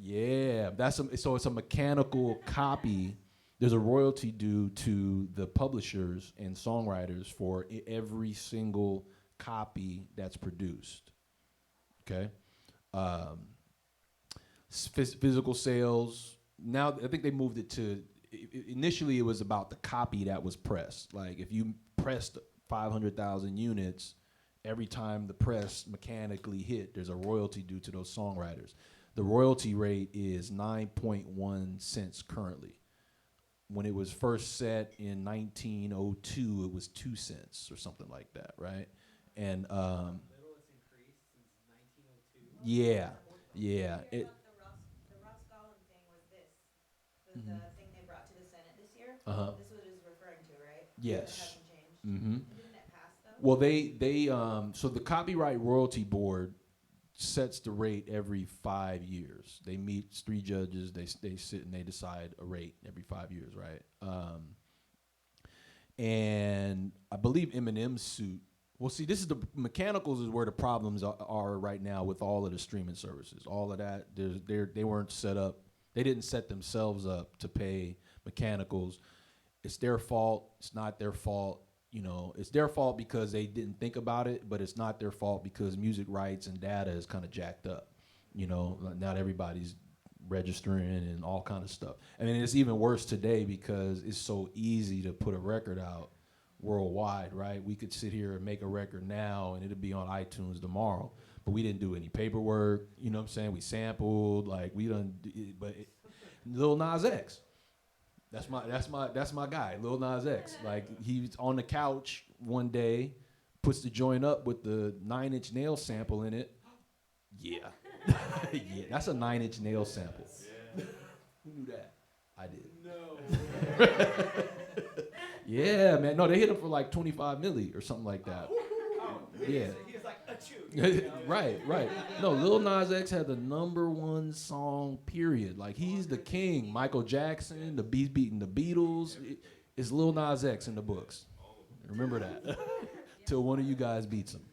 Yeah, so it's a mechanical copy. There's a royalty due to the publishers and songwriters for every single copy that's produced. Okay. Physical sales. Now I think they moved it to. Initially, it was about the copy that was pressed. Like if you pressed 500,000 units, every time the press mechanically hit, there's a royalty due to those songwriters. The royalty rate is 9.1 cents currently. When it was first set in 1902, it was 2 cents or something like that, right? And Little it's increased since 1902. yeah, Yeah, Did you hear it. about the Ross Gollum thing was this, was Mhm. the thing they brought to the Senate this year? Uh-huh. This is what it was referring to, right? That Yes. hasn't changed. Mm-hmm. And didn't it pass though? Well, so the Copyright Royalty Board sets the rate every 5 years. They meet, it's 3 judges. They sit and they decide a rate every 5 years, right? And I believe Eminem's suit. Well, see, this is the mechanicals is where the problems are right now with all of the streaming services. All of that, they weren't set up. They didn't set themselves up to pay mechanicals. It's their fault. It's not their fault. You know, it's their fault because they didn't think about it, but it's not their fault because music rights and data is kind of jacked up. You know, not everybody's registering and all kind of stuff. I mean, it's even worse today because it's so easy to put a record out worldwide, right? We could sit here and make a record now and it'll be on iTunes tomorrow, but we didn't do any paperwork. You know what I'm saying? We sampled, like we done, Lil Nas X. That's my guy, Lil Nas X. Like he's on the couch one day, puts the joint up with the 9 Inch Nail sample in it. Yeah, yeah, that's a 9 Inch Nail sample. Yeah. Who knew that? I did. No. Yeah, man. No, they hit him for like 25 milli or something like that. Yeah. He was like, achoo. Right. No, Lil Nas X had the #1 song, period. Like, he's the king. Michael Jackson, the Beats beating the Beatles. It's Lil Nas X in the books. Remember that. Till one of you guys beats him.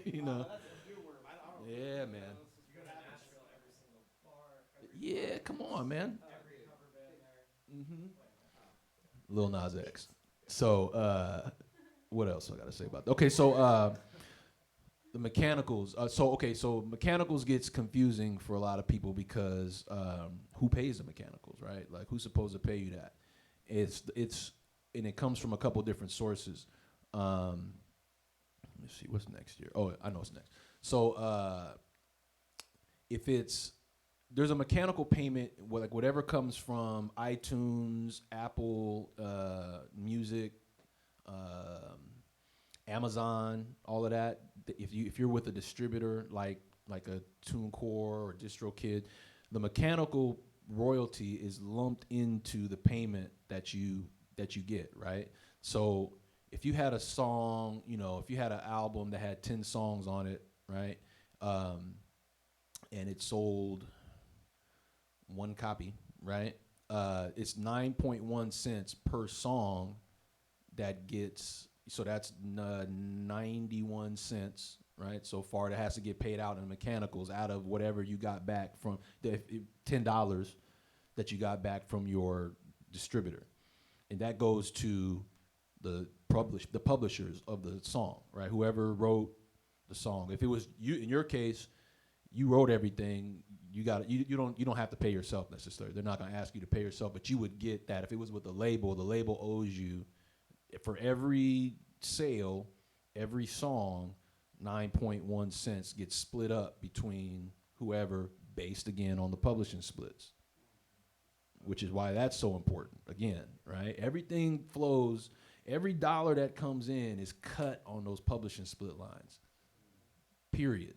You know? Yeah, man. Yeah, come on, man. Mm-hmm. Lil Nas X. So, what else I gotta say about that? Okay, so the mechanicals. So mechanicals gets confusing for a lot of people because who pays the mechanicals, right? Like who's supposed to pay you that? And it comes from a couple different sources. Let me see what's next year. Oh, I know what's next. So if there's a mechanical payment, like whatever comes from iTunes, Apple Music, Amazon, all of that. If you're with a distributor like a TuneCore or DistroKid, the mechanical royalty is lumped into the payment that you get, right? So if you had a song, if you had an album that had 10 songs on it, right, and it sold one copy, right? It's 9.1 cents per song that gets, so that's 91 cents, right? So far, that has to get paid out in mechanicals out of whatever you got back from the $10 that you got back from your distributor. And that goes to the publishers of the song, right? Whoever wrote the song. If it was you, in your case, you wrote everything. You don't have to pay yourself necessarily. They're not going to ask you to pay yourself, but you would get that if it was with the label owes you for every sale, every song, 9.1 cents gets split up between whoever, based again on the publishing splits, which is why that's so important. Again, right? Everything flows. Every dollar that comes in is cut on those publishing split lines. Period.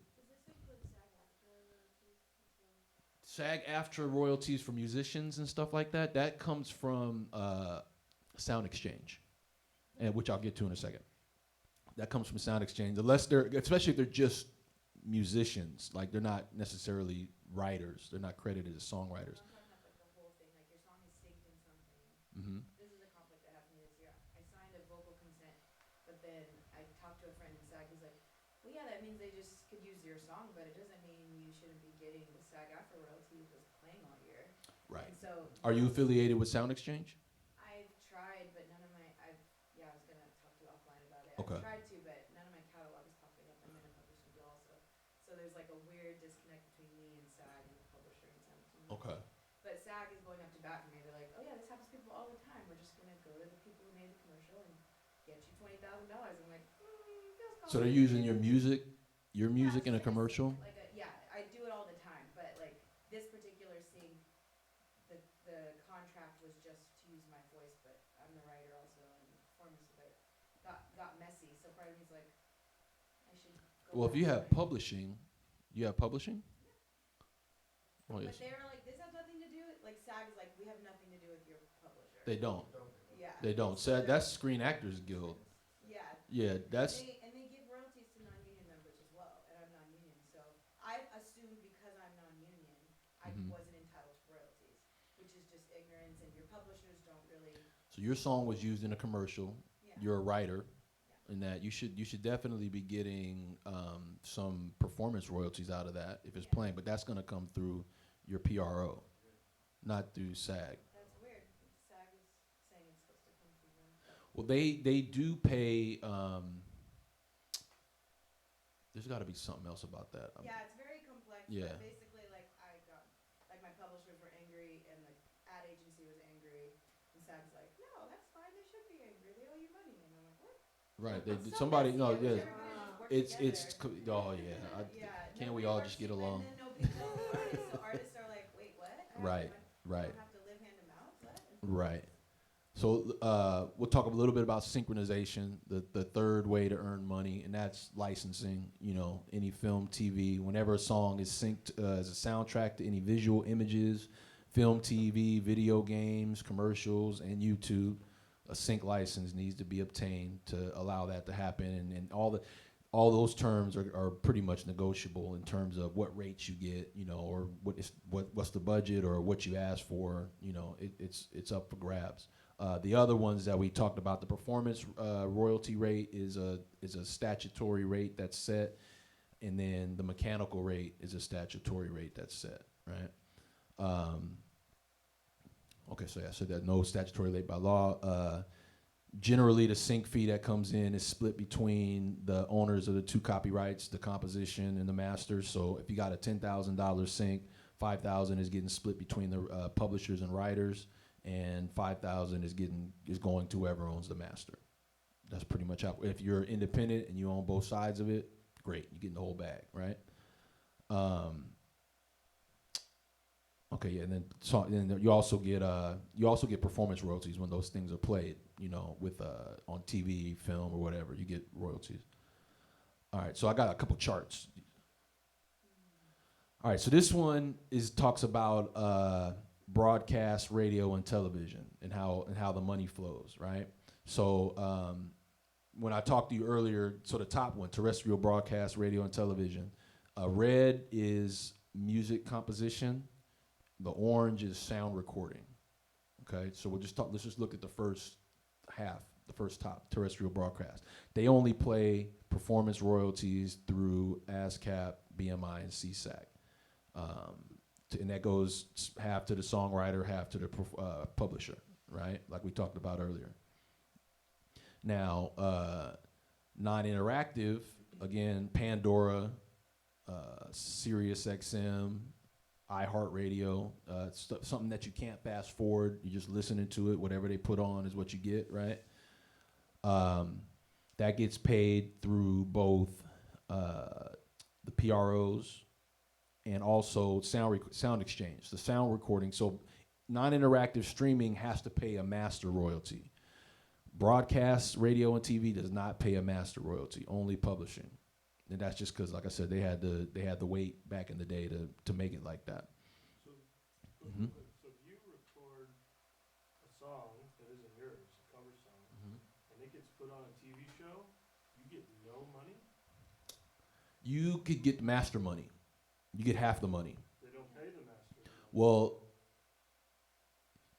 SAG-AFTRA royalties for musicians and stuff like that, that comes from SoundExchange, and which I'll get to in a second. That comes from SoundExchange, especially if they're just musicians, like they're not necessarily writers, they're not credited as songwriters. I'm talking about like the whole thing, like your song is synced in something. Mm-hmm. This is a conflict that happened to me this year. I signed a vocal consent, but then I talked to a friend in SAG who's like, well, yeah, that means they just could use your song, but it doesn't mean you shouldn't be getting the SAG-AFTRA royalties that's playing all year. Right. And so Are you affiliated with SoundExchange? I've tried, but none of my, I was gonna talk to you offline about it. Okay. I've tried to, but none of my catalog is popping up. I'm in a publishing deal also. So there's like a weird disconnect between me and SAG and the publisher and SoundExchange. Okay. But SAG is going up to bat for me. They're like, oh yeah, this happens to people all the time. We're just gonna go to the people who made the commercial and get you $20,000. I'm like, feels So they're using your music in a so commercial? I do it all the time, but like this particular sync, the contract was just to use my voice, but I'm the writer also and the performer, so that got messy. So part of me's like, I should go. Well, if you have publishing, you have publishing? Oh, But yes. they were like, this has nothing to do with, like, SAG is like, we have nothing to do with your publisher. They don't. Yeah. They don't. So So that's Screen Actors Guild. yeah. Yeah, that's And they give royalties to non-union members as well, and I'm non-union, so I assumed because I'm non-union, I Mhm. wasn't entitled to royalties, which is just ignorance, and your publishers don't really. so your song was used in a commercial. Yeah. You're a writer, Yeah. and that you should definitely be getting some performance royalties out of that if it's Yeah. playing. But that's gonna come through your PRO, not through SAG. That's weird. SAG is saying it's supposed to come from them. Well, they do pay. There's got to be something else about that. Yeah, it's very complex. Yeah. But basically, like I got, like my publishers were angry, and the ad agency was angry, and SAG's like, no, that's fine. They should be angry. They owe you money, and I'm like, what? Right. They It's did so somebody. messy. No. I wish Yeah. everybody just worked It's. together. Oh yeah. Yeah. Can't we nobody all works just get to- along? And then nobody tells the artists, so artists are like, wait, what? Right. I Right. don't have to live hand to mouth. What? Right. So we'll talk a little bit about synchronization, the third way to earn money, and that's licensing. You know, any film, TV, whenever a song is synced as a soundtrack to any visual images, film, TV, video games, commercials, and YouTube, a sync license needs to be obtained to allow that to happen. And all those terms are pretty much negotiable in terms of what rates you get, you know, or what's the budget or what you ask for. You know, it's up for grabs. The other ones that we talked about, the performance royalty rate is a statutory rate that's set, and then the mechanical rate is a statutory rate that's set, right? Okay, so yeah, I said that no statutory rate by law. Generally, the sync fee that comes in is split between the owners of the two copyrights, the composition and the master. So if you got a $10,000 sync, $5,000 is getting split between the publishers and writers, and $5,000 is going to whoever owns the master. That's pretty much how. If you're independent and you own both sides of it, great, you're getting the whole bag, right? Okay, yeah, and then you also get performance royalties when those things are played, you know, with on TV, film, or whatever. You get royalties. All right, so I got a couple charts. All right, so this one talks about broadcast, radio, and television, and how the money flows, right? So when I talked to you earlier, so the top one, terrestrial broadcast, radio, and television. Red is music composition. The orange is sound recording. Okay, so let's just look at the first half, the first top, terrestrial broadcast. They only play performance royalties through ASCAP, BMI, and CSAC. And that goes half to the songwriter, half to the publisher, right? Like we talked about earlier. Now, non-interactive, again, Pandora, Sirius XM, iHeartRadio, something that you can't fast forward. You're just listening to it. Whatever they put on is what you get, right? That gets paid through both the PROs and also SoundExchange, the sound recording. So non-interactive streaming has to pay a master royalty. Broadcast, radio, and TV does not pay a master royalty, only publishing. And that's just because, like I said, they had the weight back in the day to make it like that. So, Mhm. so if you record a song that isn't yours, a cover song, and it gets put on a TV show, you get no money? You could get master money. You get half the money. They don't pay the master. Well,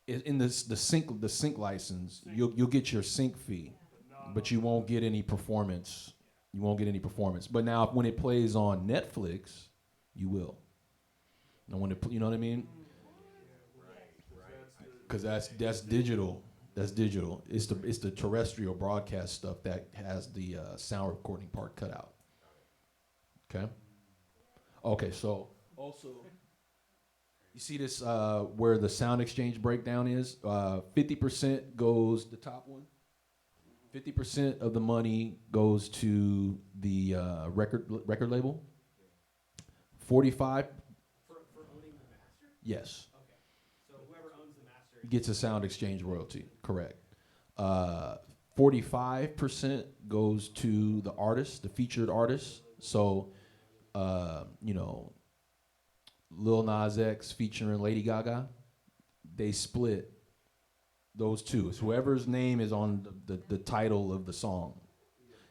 in the sync license, you'll get your sync fee, but you won't get any performance. You won't get any performance. But now, when it plays on Netflix, you will. And when you know what I mean? Because that's digital. That's digital. It's the terrestrial broadcast stuff that has the sound recording part cut out. Okay. Okay. So also, you see this where the SoundExchange breakdown is. 50% goes the top one. 50% of the money goes to the record label. 45. For owning the master? Yes. Okay. So whoever owns the master Gets a SoundExchange royalty. Correct. 45% goes to the artist, the featured artist. So, you know, Lil Nas X featuring Lady Gaga, they split those two. It's whoever's name is on the title of the song,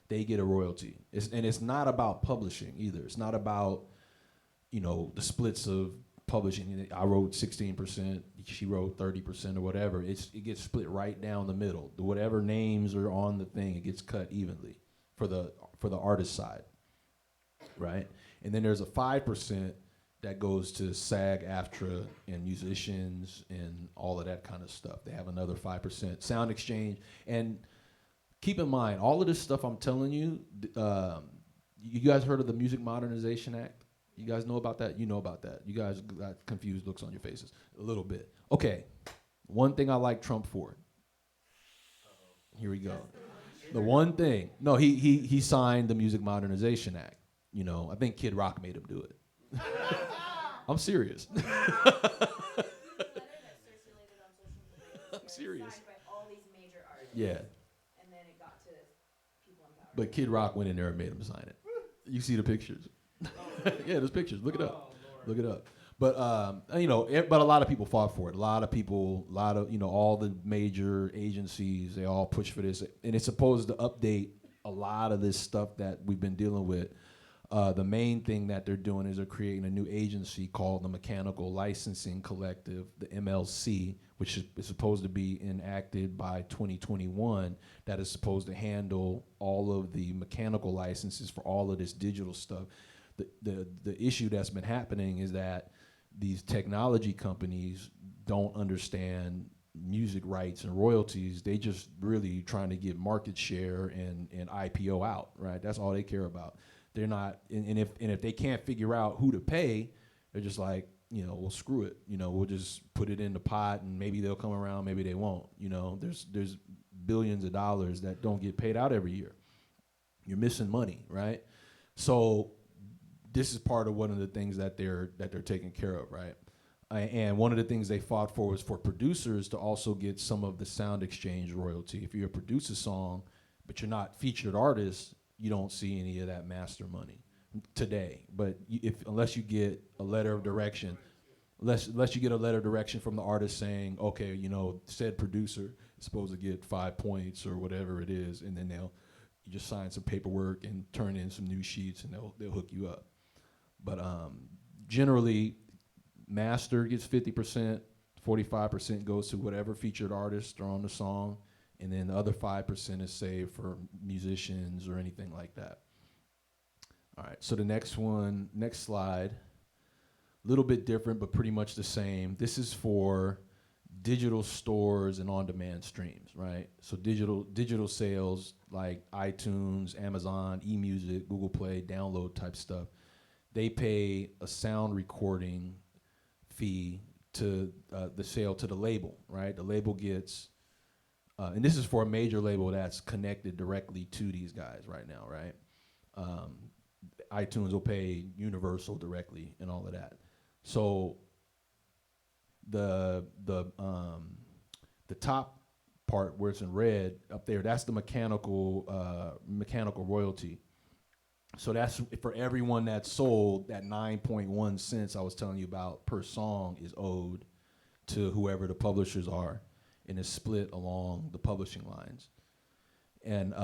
they get a royalty. And it's not about publishing either. It's not about, the splits of publishing. I wrote 16%, she wrote 30% or whatever. It gets split right down the middle. Whatever names are on the thing, it gets cut evenly for the artist side, right? And then there's a 5% that goes to SAG-AFTRA and musicians and all of that kind of stuff. They have another 5%. SoundExchange. And keep in mind, all of this stuff I'm telling you, you guys heard of the Music Modernization Act? You guys know about that? You know about that. You guys got confused looks on your faces a little bit. Okay, one thing I like Trump for. Here we go. The one thing. No, he signed the Music Modernization Act. I think Kid Rock made him do it. I'm serious. I'm serious. Signed by all these major artists. Yeah. And then it got to people in power. But Kid Rock went in there and made him sign it. You see the pictures? Yeah, there's pictures. Look it up. Look it up. But but a lot of people fought for it. A lot of all the major agencies, they all push for this, and it's supposed to update a lot of this stuff that we've been dealing with. The main thing that they're doing is they're creating a new agency called the Mechanical Licensing Collective, the MLC, which is supposed to be enacted by 2021, that is supposed to handle all of the mechanical licenses for all of this digital stuff. The issue that's been happening is that these technology companies don't understand music rights and royalties. They just really trying to get market share and IPO out, right? That's all they care about. They're not, and if they can't figure out who to pay, they're just like, well, screw it. We'll just put it in the pot, and maybe they'll come around, maybe they won't. There's billions of dollars that don't get paid out every year. You're missing money, right? So this is part of one of the things that they're taking care of, right? And one of the things they fought for was for producers to also get some of the SoundExchange royalty. If you produce a song, but you're not featured artist, you don't see any of that master money today. But unless you get a letter of direction, unless you get a letter of direction from the artist saying, okay, said producer is supposed to get 5 points or whatever it is, and then you just sign some paperwork and turn in some new sheets, and they'll hook you up. But generally, master gets 50%, 45% goes to whatever featured artists are on the song, and then the other 5% is saved for musicians or anything like that. All right, so the next slide, a little bit different, but pretty much the same. This is for digital stores and on-demand streams, right? So digital sales like iTunes, Amazon, eMusic, Google Play, download type stuff. They pay a sound recording fee to the sale to the label, right? The label gets, and this is for a major label that's connected directly to these guys right now, right? iTunes will pay Universal directly and all of that. So the top part where it's in red up there, that's the mechanical royalty. So that's for everyone that's sold, that 9.1 cents I was telling you about per song is owed to whoever the publishers are, and is split along the publishing lines. And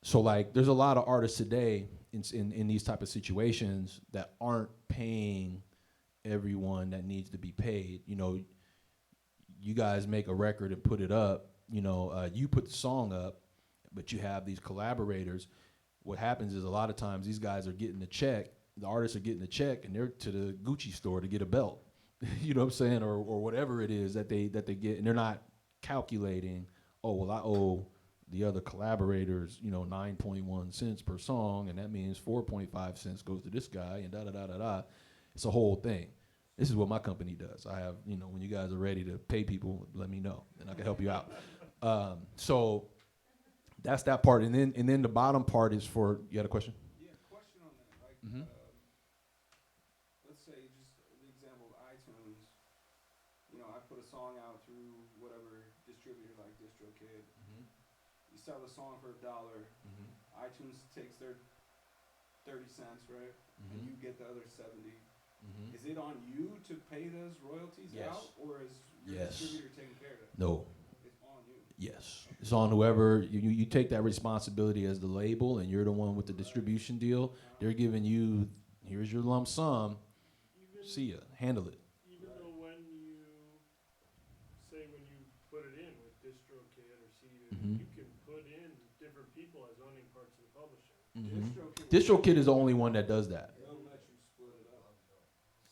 so like there's a lot of artists today in these type of situations that aren't paying everyone that needs to be paid. You guys make a record and put it up, you put the song up, but you have these collaborators. What happens is a lot of times these guys are getting the check, the artists are getting the check, and they're to the Gucci store to get a belt, you know what I'm saying, or whatever it is that they get, and they're not calculating, oh, well, I owe the other collaborators, 9.1 cents per song, and that means 4.5 cents goes to this guy, and da-da-da-da-da. It's a whole thing. This is what my company does. I have, when you guys are ready to pay people, let me know, and I can help you out. So that's that part, and then the bottom part is for, you had a question? Yeah, question on that. Like, let's say just the example of iTunes. I put a song out through whatever distributor like DistroKid. You sell the song for $1. iTunes takes their 30 cents, right? And you get the other 70. Mhm. is it on you to pay those royalties Yes. out, or is your Yes. distributor taking care of it? No. It's on you. Yes. It's on whoever you take that responsibility as the label, and you're the one with the distribution deal. They're giving you, here's your lump sum. Even, See ya. Handle it. even though when you put it in with DistroKid or CD, Mhm. you can put in different people as owning parts of the publishing. Mm-hmm. DistroKid is the only one that does that. They'll let you split it up.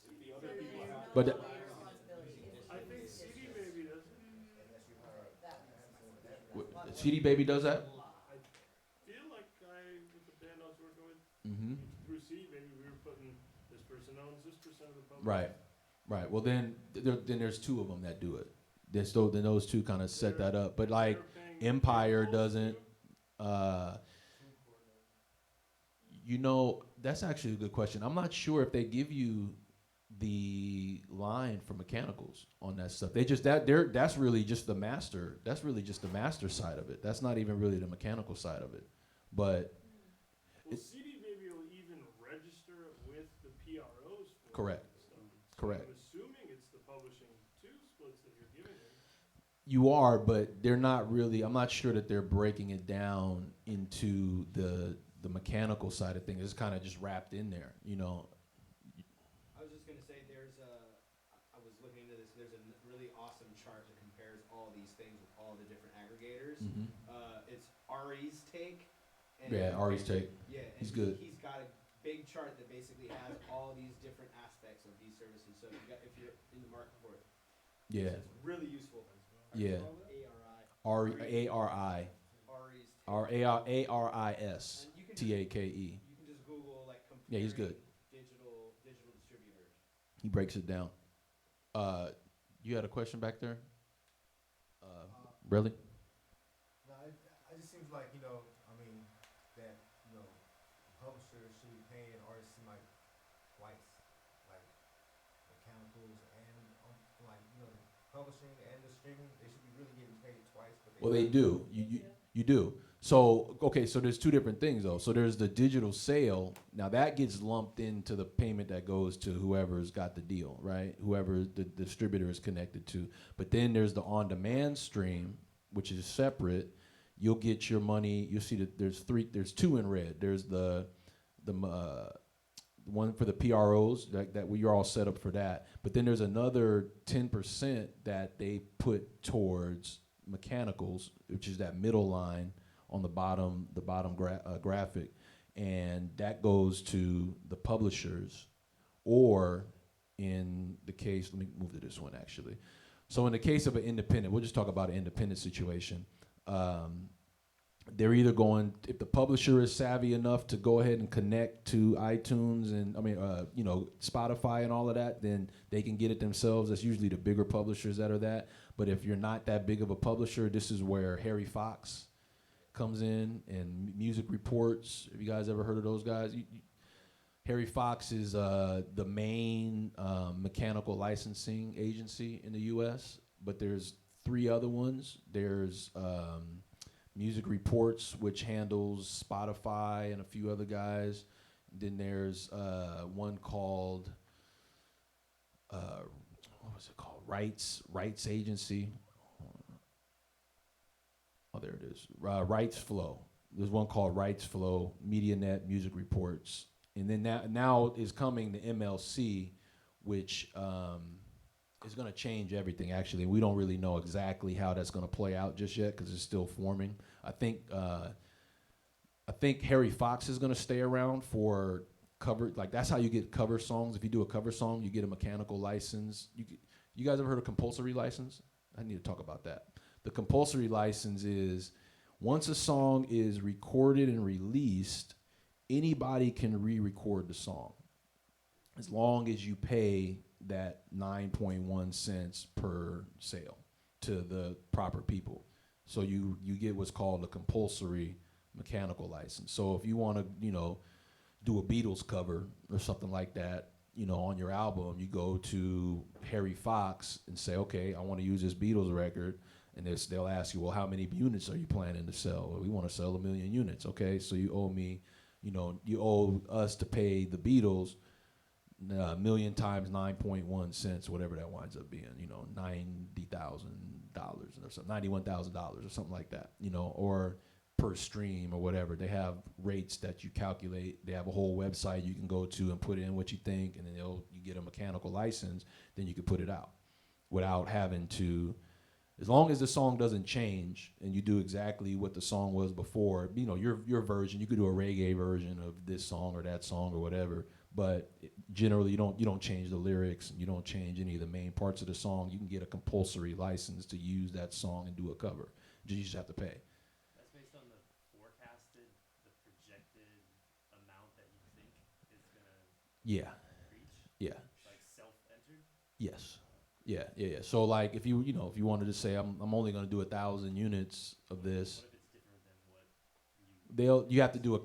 If the other So people there's have. no But other the- responsibility. It's I think just CD this. Baby does it. Unless you hire That makes sense. W- CD Baby does that? I feel like with the band I was working with, Mm-hmm. through CD Baby, we were putting this person owns this percent of the publishing. Right. Right. Well, then there's two of them that do it. Then those two kind of set that up. But like They're paying the Empire labels doesn't. too. Uh, that's actually a good question. I'm not sure if they give you the line for mechanicals on that stuff. They just that's really just the master. That's really just the master side of it. That's not even really the mechanical side of it. But Well, CD Baby will even register it with the PROs for Correct. it and stuff. So Correct. I'm assuming it's the publishing two splits that you're giving them. you are, but they're not really. I'm not sure that they're breaking it down into the mechanical side of things. It's kind of just wrapped in there. I was just gonna say, I was looking into this, there's a really awesome chart that compares all these things with all the different aggregators. Mm-hmm. It's Ari's take. Yeah, Ari's take. Yeah, and He's good. He's got a big chart that basically has all these different aspects of these services. So if you're in the market for it, Yeah. it's really useful. Yeah. ARI. R-A-R-I. Ari's take. R-A-R-A-R-I-S. And you can T-A-K-E. You can just Google like comparing Yeah, he's good. digital distributors. He breaks it down. You had a question back there? Really? No, it just seems like, that, publishers should be paying artists like twice, like mechanicals and, the publishing and the streaming, they should be really getting paid twice, but Well, they do. You do. So, okay, so there's two different things, though. So there's the digital sale. Now, that gets lumped into the payment that goes to whoever's got the deal, right? Whoever the distributor is connected to. But then there's the on-demand stream, which is separate. You'll get your money. You'll see that there's two in red. There's the one for the PROs, that you're all set up for that. But then there's another 10% that they put towards mechanicals, which is that middle line on the bottom graphic, and that goes to the publishers, or in the case, let me move to this one actually. So in the case of an independent, we'll just talk about an independent situation. They're either going, if the publisher is savvy enough to go ahead and connect to iTunes and Spotify and all of that, then they can get it themselves. That's usually the bigger publishers that are that. But if you're not that big of a publisher, this is where Harry Fox comes in, and Music Reports. Have you guys ever heard of those guys? Harry Fox is the main mechanical licensing agency in the U.S., but there's three other ones. There's Music Reports, which handles Spotify and a few other guys. Then there's one called, what was it called? Rights Agency. Oh, there it is. Rights Flow. There's one called Rights Flow, MediaNet, Music Reports. And then now is coming the MLC, which is going to change everything, actually. We don't really know exactly how that's going to play out just yet because it's still forming. I think Harry Fox is going to stay around for cover. Like, that's how you get cover songs. If you do a cover song, you get a mechanical license. You guys ever heard of compulsory license? I need to talk about that. The compulsory license is once a song is recorded and released, anybody can re-record the song as long as you pay that 9.1 cents per sale to the proper people. So you get what's called a compulsory mechanical license. So if you want to, do a Beatles cover or something like that, on your album, you go to Harry Fox and say, okay, I want to use this Beatles record. And they'll ask you, well, how many units are you planning to sell? Well, we want to sell 1 million units. Okay, so you owe me, you owe us to pay the Beatles million times 9.1 cents, whatever that winds up being, $90,000 or something, $91,000 or something like that, or per stream or whatever. They have rates that you calculate. They have a whole website you can go to and put in what you think, and then you get a mechanical license, then you can put it out without having to. As long as the song doesn't change and you do exactly what the song was before, your version, you could do a reggae version of this song or that song or whatever, but generally you don't change the lyrics and you don't change any of the main parts of the song. You can get a compulsory license to use that song and do a cover. You just have to pay. That's based on the forecasted, the projected amount that you think is gonna Yeah, reach, yeah, like self-entered. yes. Yeah. So like if you wanted to say I'm only going to do 1,000 units of this, What if it's different than what you?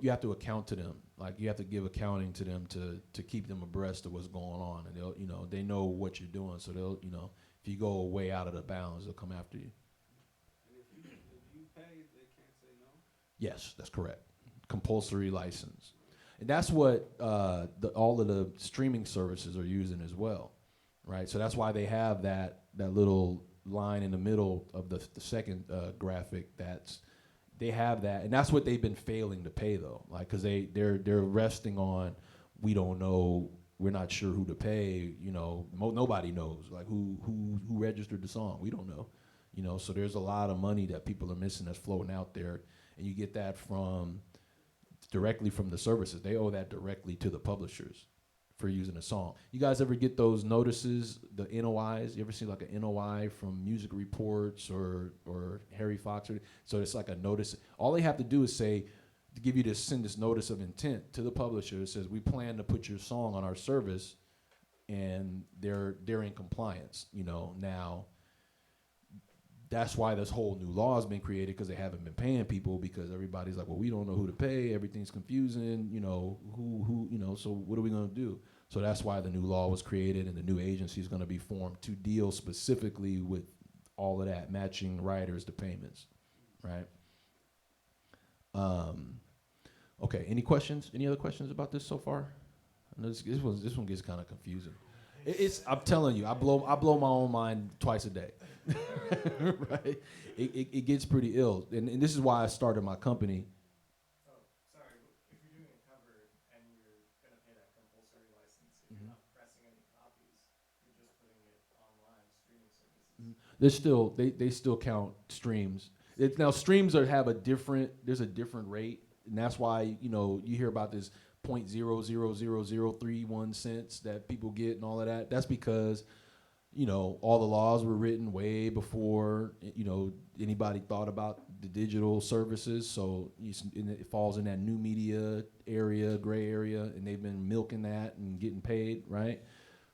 you have to account to them. Like you have to give accounting to them to keep them abreast of what's going on, and they know what you're doing. So they'll if you go way out of the bounds, they'll come after you. And if you pay, they can't say no? Yes, that's correct. Compulsory license, and that's what all of the streaming services are using as well. Right, so that's why they have that little line in the middle of the second graphic. They have that, and that's what they've been failing to pay though. Like, cause they're resting on, we don't know, we're not sure who to pay. Nobody knows. Like who registered the song? We don't know. So there's a lot of money that people are missing that's floating out there, and you get that directly from the services. They owe that directly to the publishers for using a song. You guys ever get those notices, the NOIs? You ever see like an NOI from Music Reports or Harry Fox? So it's like a notice. All they have to do is send this notice of intent to the publisher. It says, we plan to put your song on our service, and they're in compliance. Now that's why this whole new law has been created, because they haven't been paying people, because everybody's like, well, we don't know who to pay. Everything's confusing. So what are we going to do? So that's why the new law was created, and the new agency is going to be formed to deal specifically with all of that, matching writers to payments, right? Okay, any questions? Any other questions about this so far? I know this one gets kind of confusing. I'm telling you, I blow my own mind twice a day. Right? It gets pretty ill, and this is why I started my company. Oh, sorry. If you're doing a cover and you're gonna pay that compulsory license, if you're not pressing any copies, you're just putting it online streaming services. There's still they still count streams. Now streams there's a different rate, and that's why you hear about this 0.00031 cents that people get and all of that. That's because all the laws were written way before anybody thought about the digital services. So it falls in that new media area, gray area, and they've been milking that and getting paid, right?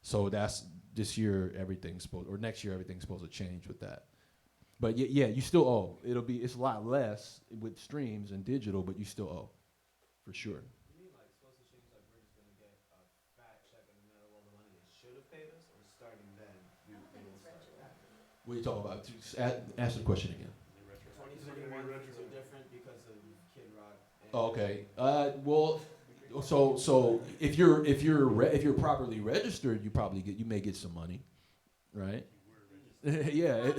So that's this year next year everything's supposed to change with that. But yeah, you still owe. It's a lot less with streams and digital, but you still owe, for sure. You mean like supposed to change, like we're just gonna get a fat check in the middle of all the money they should have paid us, or starting then we will start? What are you talking about? Just ask the question again. 2021 things are different because of Kid Rock. Okay. So if you're properly registered, you may get some money, right? Yeah. Only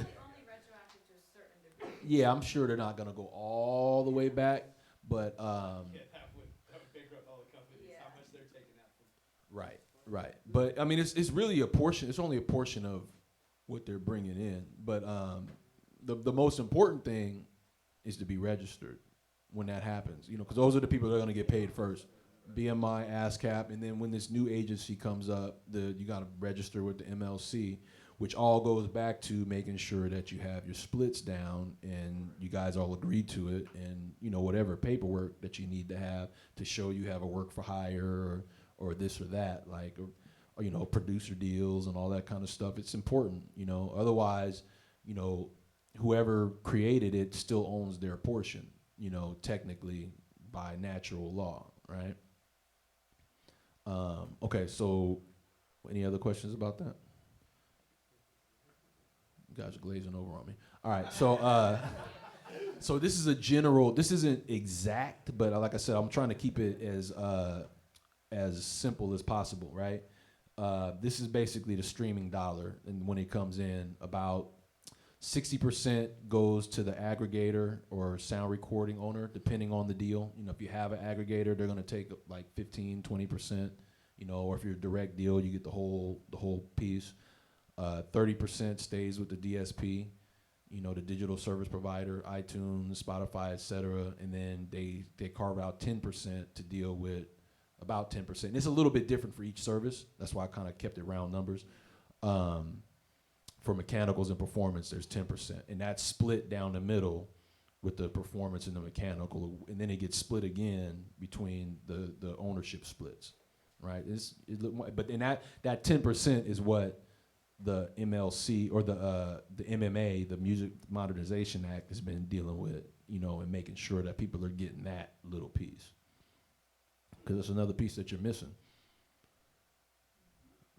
retroactive to a certain degree. Yeah, I'm sure they're not gonna go all the way back, but Yeah, that would bankrupt all the companies, how much they're taking out from. right. But I mean, it's really a portion. It's only a portion of what they're bringing in. But the most important thing is to be registered when that happens. Because those are the people that are gonna get paid first. BMI, ASCAP, and then when this new agency comes up, you gotta register with the MLC, which all goes back to making sure that you have your splits down and you guys all agree to it, and whatever paperwork that you need to have to show you have a work for hire or this or that, like or producer deals and all that kind of stuff. It's important, otherwise, whoever created it still owns their portion, technically by natural law, right? Okay, so any other questions about that? You guys are glazing over on me. All right, so this is this isn't exact, but like I said, I'm trying to keep it as simple as possible, right? This is basically the streaming dollar, and when it comes in, about 60% goes to the aggregator or sound recording owner, depending on the deal. You know, if you have an aggregator, they're gonna take like 15, 20%, you know, or if you're a direct deal, you get the whole piece. 30% stays with the DSP, you know, the digital service provider, iTunes, Spotify, et cetera, and then they carve out 10% to deal with about 10%. And it's a little bit different for each service. That's why I kind of kept it round numbers. For mechanicals and performance, there's 10%, and that's split down the middle with the performance and the mechanical, and then it gets split again between the ownership splits, right? But then that 10% is what the MLC or the MMA, the Music Modernization Act, has been dealing with, you know, and making sure that people are getting that little piece, because it's another piece that you're missing.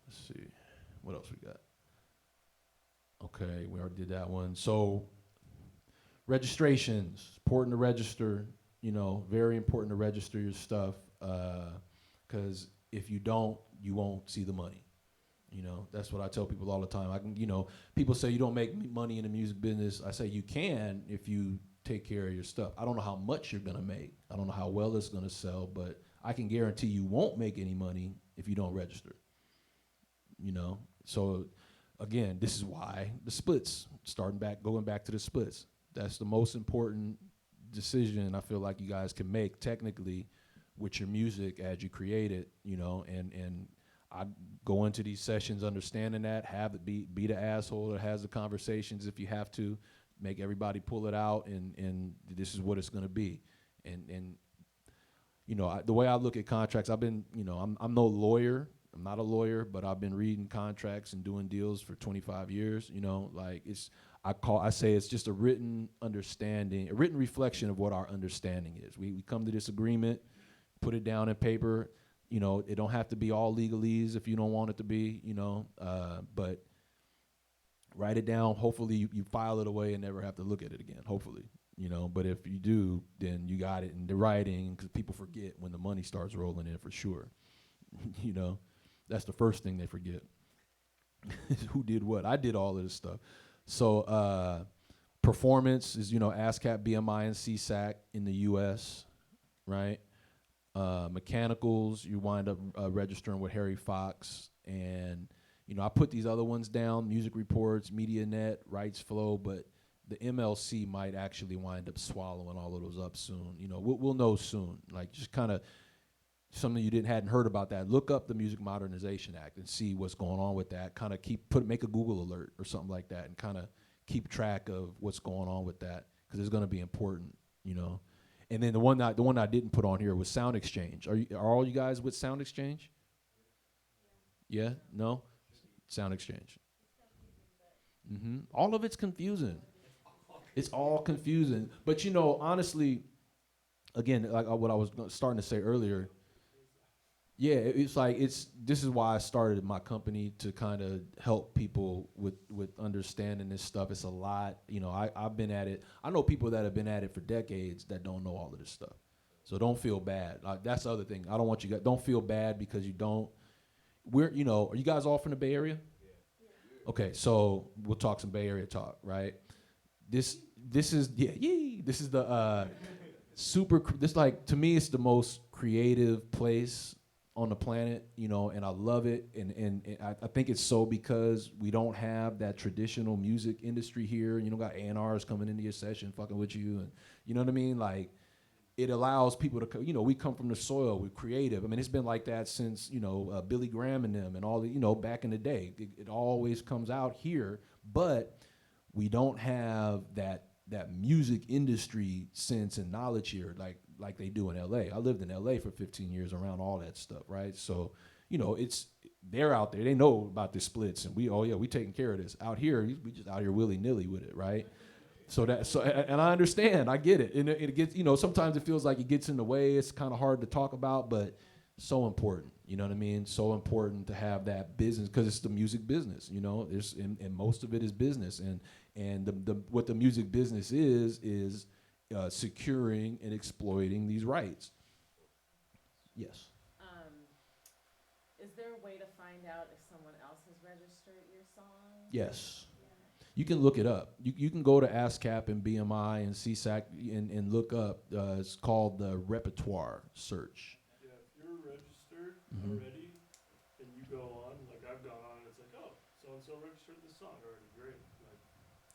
Let's see, what else we got? Okay, we already did that one. So registrations, important to register, you know, very important to register your stuff, because if you don't, you won't see the money. You know, that's what I tell people all the time. You know, people say you don't make money in the music business. I say you can if you take care of your stuff. I don't know how much you're gonna make. I don't know how well it's gonna sell, but I can guarantee you won't make any money if you don't register. You know, so again, this is why the splits, going back to the splits. That's the most important decision I feel like you guys can make technically with your music as you create it, you know, and I go into these sessions understanding that, have it be the asshole that has the conversations if you have to, make everybody pull it out, and this is what it's gonna be. And you know, the way I look at contracts, I've been, you know, I'm no lawyer, I'm not a lawyer, but I've been reading contracts and doing deals for 25 years, you know, like I say it's just a written understanding, a written reflection of what our understanding is. We come to this agreement, put it down in paper, you know, it don't have to be all legalese if you don't want it to be, you know, but write it down. Hopefully you file it away and never have to look at it again, hopefully, you know, but if you do, then you got it in the writing, because people forget when the money starts rolling in for sure, you know. That's the first thing they forget. Who did what? I did all of this stuff. So performance is, you know, ASCAP, BMI, and CSAC in the U.S., right? Mechanicals, you wind up registering with Harry Fox. And, you know, I put these other ones down, Music Reports, MediaNet, Rights Flow, but the MLC might actually wind up swallowing all of those up soon. You know, we'll know soon. Like, just kind of something you hadn't heard about that. Look up the Music Modernization Act and see what's going on with that. Kind of make a Google alert or something like that, and kind of keep track of what's going on with that, because it's going to be important, you know. And then the one I didn't put on here was SoundExchange. Are all you guys with SoundExchange? Yeah? No? SoundExchange. Mm-hmm. All of it's confusing. It's all confusing. But, you know, honestly, again, like what I was starting to say earlier, yeah, it's like this is why I started my company, to kind of help people with understanding this stuff. It's a lot, you know. I've been at it. I know people that have been at it for decades that don't know all of this stuff. So don't feel bad. That's the other thing. I don't want you guys, don't feel bad because you don't. You know, are you guys all from the Bay Area? Yeah. Okay, so we'll talk some Bay Area talk, right? This is this is the this, like, to me, it's the most creative place on the planet, you know, and I love it, and I think it's so because we don't have that traditional music industry here. You know, got A&Rs coming into your session fucking with you, and you know what I mean? Like, it allows people to, you know, we come from the soil, we're creative. I mean, it's been like that since, you know, Billy Graham and them and all the, you know, back in the day. It always comes out here, but we don't have that music industry sense and knowledge here like they do in LA. I lived in LA for 15 years around all that stuff, right? So, you know, they're out there, they know about the splits, and we taking care of this. Out here, we just out here willy-nilly with it, right? And I understand, I get it. And it gets, you know, sometimes it feels like it gets in the way, it's kind of hard to talk about, but so important, you know what I mean? So important to have that business, because it's the music business, you know, and most of it is business, and what the music business is securing and exploiting these rights. Yes. Is there a way to find out if someone else has registered your song? Yes. Yeah. You can look it up. You can go to ASCAP and BMI and CSAC and look up. It's called the repertoire search. Yeah, if you're registered Mhm. already and you go on, like I've gone on and it's like, oh, so and so registered this song already, great. Like,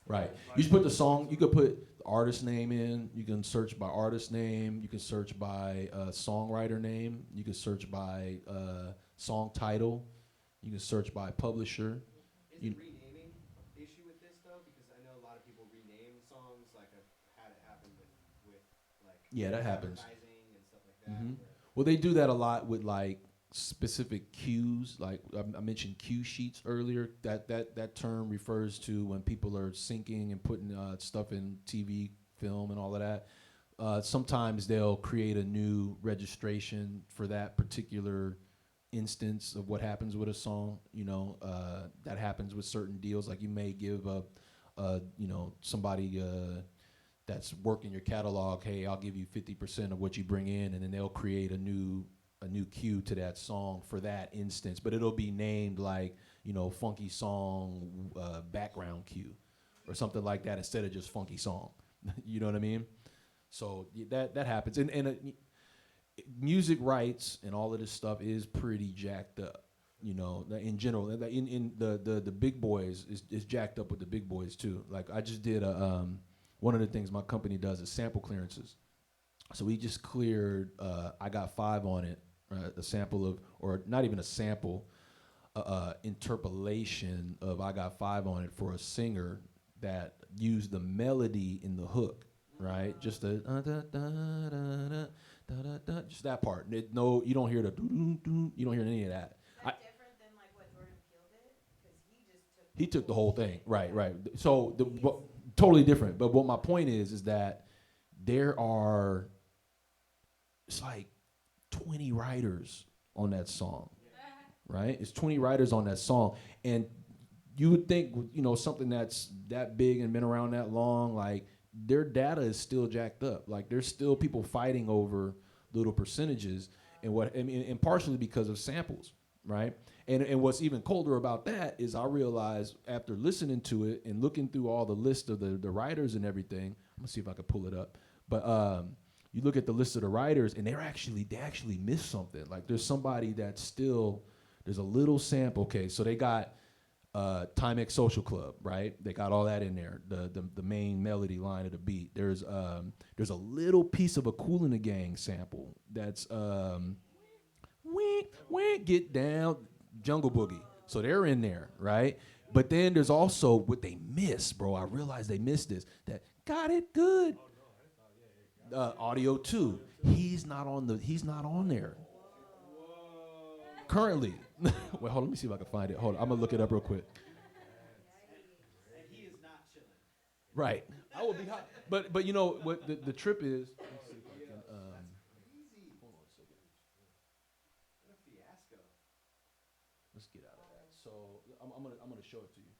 Right. my You just put the song song. You could put the artist name in. You can search by artist name. You can search by songwriter name. You can search by song title. You can search by publisher. Is You- the renaming issue with this though? Because I know a lot of people rename songs. Like I've had it happen with like Yeah, that happens. advertising and stuff like that. Mhm. Where Well, they do that a lot with like specific cues. Like I mentioned, cue sheets earlier. That term refers to when people are syncing and putting stuff in TV, film, and all of that. Sometimes they'll create a new registration for that particular instance of what happens with a song. That happens with certain deals. Like you may give somebody that's working your catalog, hey, I'll give you 50% of what you bring in, and then they'll create a new cue to that song for that instance. But it'll be named like, funky song background cue or something like that instead of just funky song. You know what I mean? So that happens. And music rights and all of this stuff is pretty jacked up. In general, in the big boys is jacked up with the big boys too. Like I just did one of the things my company does is sample clearances. So we just cleared, I got 5 on it, a sample of, or not even a sample, interpolation of I got 5 on it for a singer that used the melody in the hook, right? Just the just that part. You don't hear the you don't hear any of that. Is that different than like what Jordan Peele did? Because He took the whole thing, right. So totally different. But what my point is that there are, it's like 20 writers on that song, right? It's 20 writers on that song, and you would think, something that's that big and been around that long, like their data is still jacked up. Like there's still people fighting over little percentages, and partially because of samples, right? And what's even colder about that is I realized after listening to it and looking through all the list of the writers and everything, I'm gonna see if I can pull it up. But you look at the list of the writers and they actually missed something. Like there's somebody that's still, there's a little sample. Okay, so they got Timex Social Club, right? They got all that in there, the main melody line of the beat. There's a little piece of a Kool and the Gang sample that's get down, Jungle Boogie. So they're in there, right? But then there's also what they miss, bro. I realized they missed this. That got it good. Audio 2. He's not on there. Currently. Wait, hold on, let me see if I can find it. Hold on, I'm gonna look it up real quick. and he is not chilling. Right. I will be hot. But you know what the trip is? Let me see if I can Crazy. hold on a second. What a fiasco. Let's get out of that. So I'm gonna show it to you.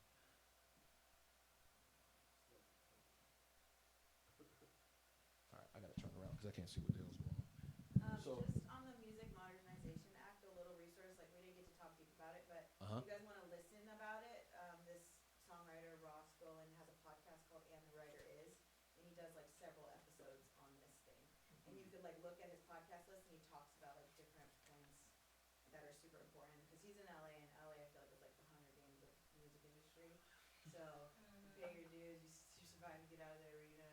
All right, I gotta turn around because I can't see what the hell's going on. So- Just on the Music Modernization Act, a little resource, like we didn't get to talk deep about it, but Uh-huh. if you guys want to listen about it, this songwriter, Ross Golan, has a podcast called And the Writer Is, and he does like several episodes on this thing. And you could like look at his podcast list and he talks about like different points that are super important, because he's in LA, and LA I feel like is like the Hunger Games of the music industry. So you pay your dues, you survive, you get out of the arena.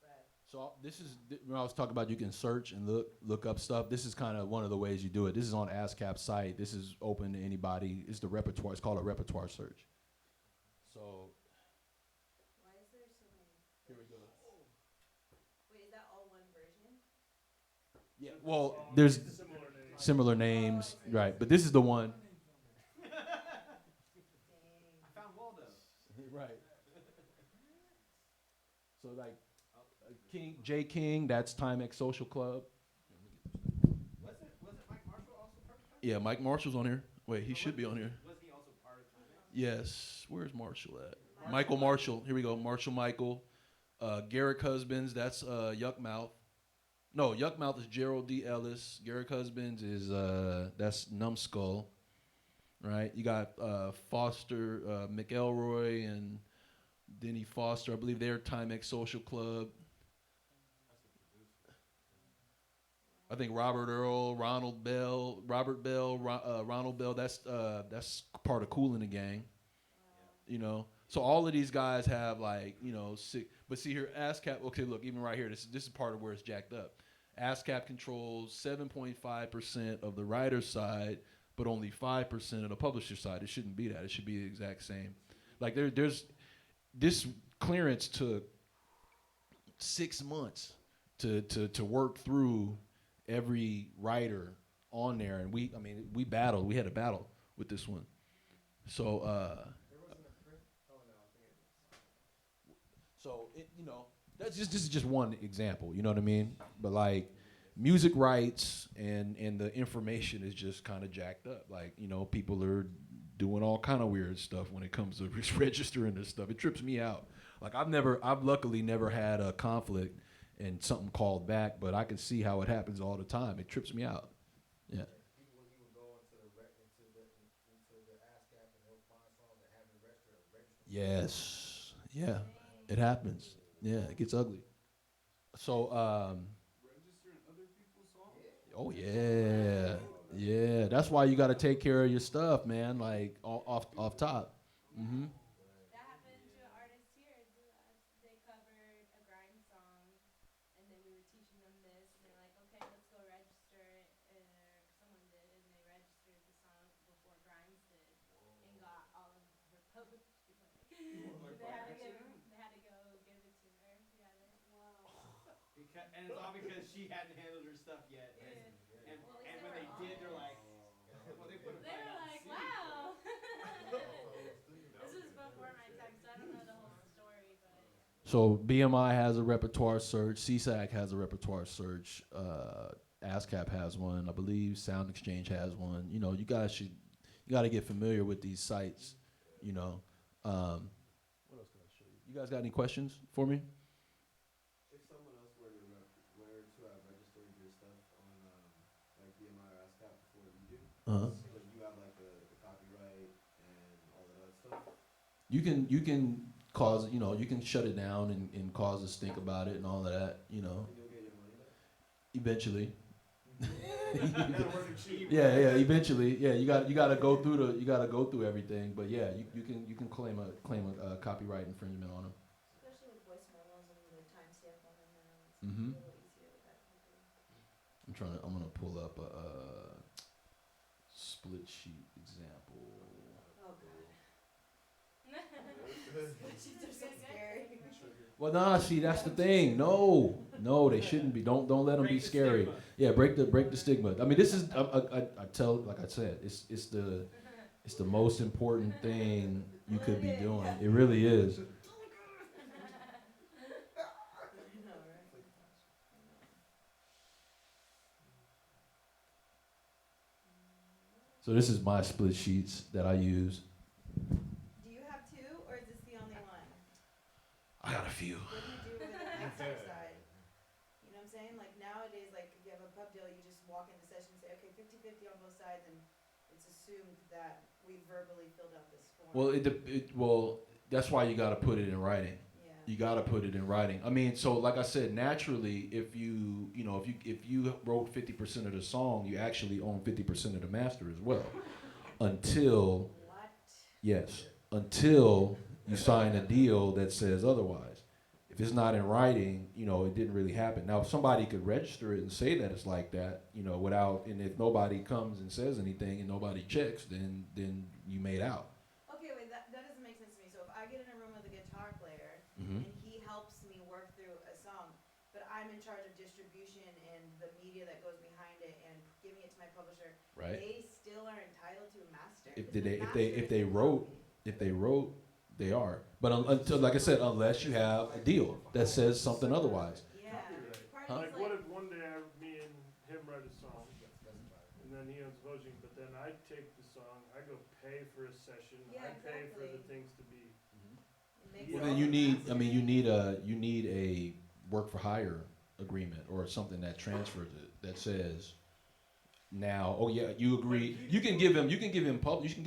But So this is when I was talking about you can search and look up stuff. This is kind of one of the ways you do it. This is on ASCAP's site. This is open to anybody. It's the repertoire. It's called a repertoire search. So why is there so many? here we go. Wait, is that all one version? Yeah. Well, there's similar names, right? But this is the one. Dang. I found Waldo. Right. So like J King, that's Timex Social Club. Was it Mike Marshall also part of time? Yeah, Mike Marshall's on here. Wait, he should be on here. Wasn't he also part of time? Yes. Where's Marshall at? Michael Marshall. Here we go. Marshall Michael. Garrick Husbands, that's Yuck Mouth. No, Yuck Mouth is Gerald D. Ellis. Garrick Husbands is that's Numbskull. right? You got Foster, McElroy, and Denny Foster. I believe they're Timex Social Club. I think Robert Earl, Robert Bell, Ronald Bell. That's part of Kool and the Gang. You know, so all of these guys have like sick. But see here, ASCAP. Okay, look, even right here, this is part of where it's jacked up. ASCAP controls 7.5% of the writer's side, but only 5% of the publisher's side. It shouldn't be that. It should be the exact same. Like there's this clearance took 6 months to work through every writer on there, and we battled. We had a battle with this one. So There wasn't a print. Oh no, I'm thinking of it. so this is just one example. You know what I mean? But like music rights and the information is just kind of jacked up. Like people are doing all kind of weird stuff when it comes to registering this stuff. It trips me out. Like I've luckily never had a conflict and something called back, but I can see how it happens all the time. It trips me out. Yeah. People would even go into the ASCAP and they'll find songs that haven't registered. Yes. Yeah. It happens. Yeah. It gets ugly. So Registering other people's songs? oh yeah. Yeah. That's why you got to take care of your stuff, man. Like off top. Mm-hmm. That happened to an artist here, Dulabs. They covered a grime song, and then we were teaching them this, and they're like, okay, let's go register it. Someone did, and they registered the song before Grimes did, and got all of her publishing. Like They by had to accident? they had to go give it to her. Yeah, And it's all because she hadn't handled her stuff yet. Yeah. And Well, when they they were did, they're honest. like, well, they put it They right were out like, to sea. wow. This was before my time, so I don't know the whole story, but yeah. So BMI has a repertoire search. CSAC has a repertoire search. ASCAP has one. I believe SoundExchange has one. You guys you got to get familiar with these sites. What else can I show you? You guys got any questions for me? If someone else were to have registered your stuff on like BMI or ASCAP before you do, Uh-huh. but you have like the copyright and all that other stuff. You can cause you can shut it down and cause us think about it and all of that. And you'll get your money back. Eventually. That wasn't cheap. Yeah. Eventually, yeah. You got to go through everything, but yeah, you can claim a copyright infringement on them. Especially with voice memos and the timestamp on them now, it's Mhm. a little easier with that whole thing. I'm gonna pull up a split sheet example. Oh god. Spreadsheets are so scary. Well, nah, see, that's the thing. No, they shouldn't be. Don't let them be Break the scary. stigma. Yeah, break the stigma. I mean, this is I tell, like I said, it's the most important thing you could be doing. It really is. I know, right? So this is my split sheets that I use. Do you have two, or is this the only one? I got a few. What do you do with the master side? You know what I'm saying? Like nowadays, like if you have a pub deal, you just walk into session and say, okay, 50-50 on both sides, and it's assumed that we verbally filled out this form. Well, that's why you got to put it in writing. Yeah. You got to put it in writing. I mean, so like I said, naturally, if you wrote 50% of the song, you actually own 50% of the master as well. Until What? yes, until you sign a deal that says otherwise. If it's not in writing, it didn't really happen. Now, if somebody could register it and say that it's like that, and if nobody comes and says anything and nobody checks, then you made out. Okay, wait, that doesn't make sense to me. So if I get in a room with a guitar player Mm-hmm. and he helps me work through a song, but I'm in charge of distribution and the media that goes behind it and giving it to my publisher, Right. they still are entitled to a master? If 'Cause the master they isn't wrote, copied. they are. But until, like I said, unless you have a deal that says something otherwise. Yeah. Copyright. Part Huh? of Like, it's what like, if one day me and him write a song, and then he owns publishing, but then I take the song, I go pay for a session, Yeah, I pay for the exactly. things to be. it makes Well, it then all you a need master. you need a work for hire agreement or something that transfers it that says Now, oh yeah, you agree. You can give him publishing. You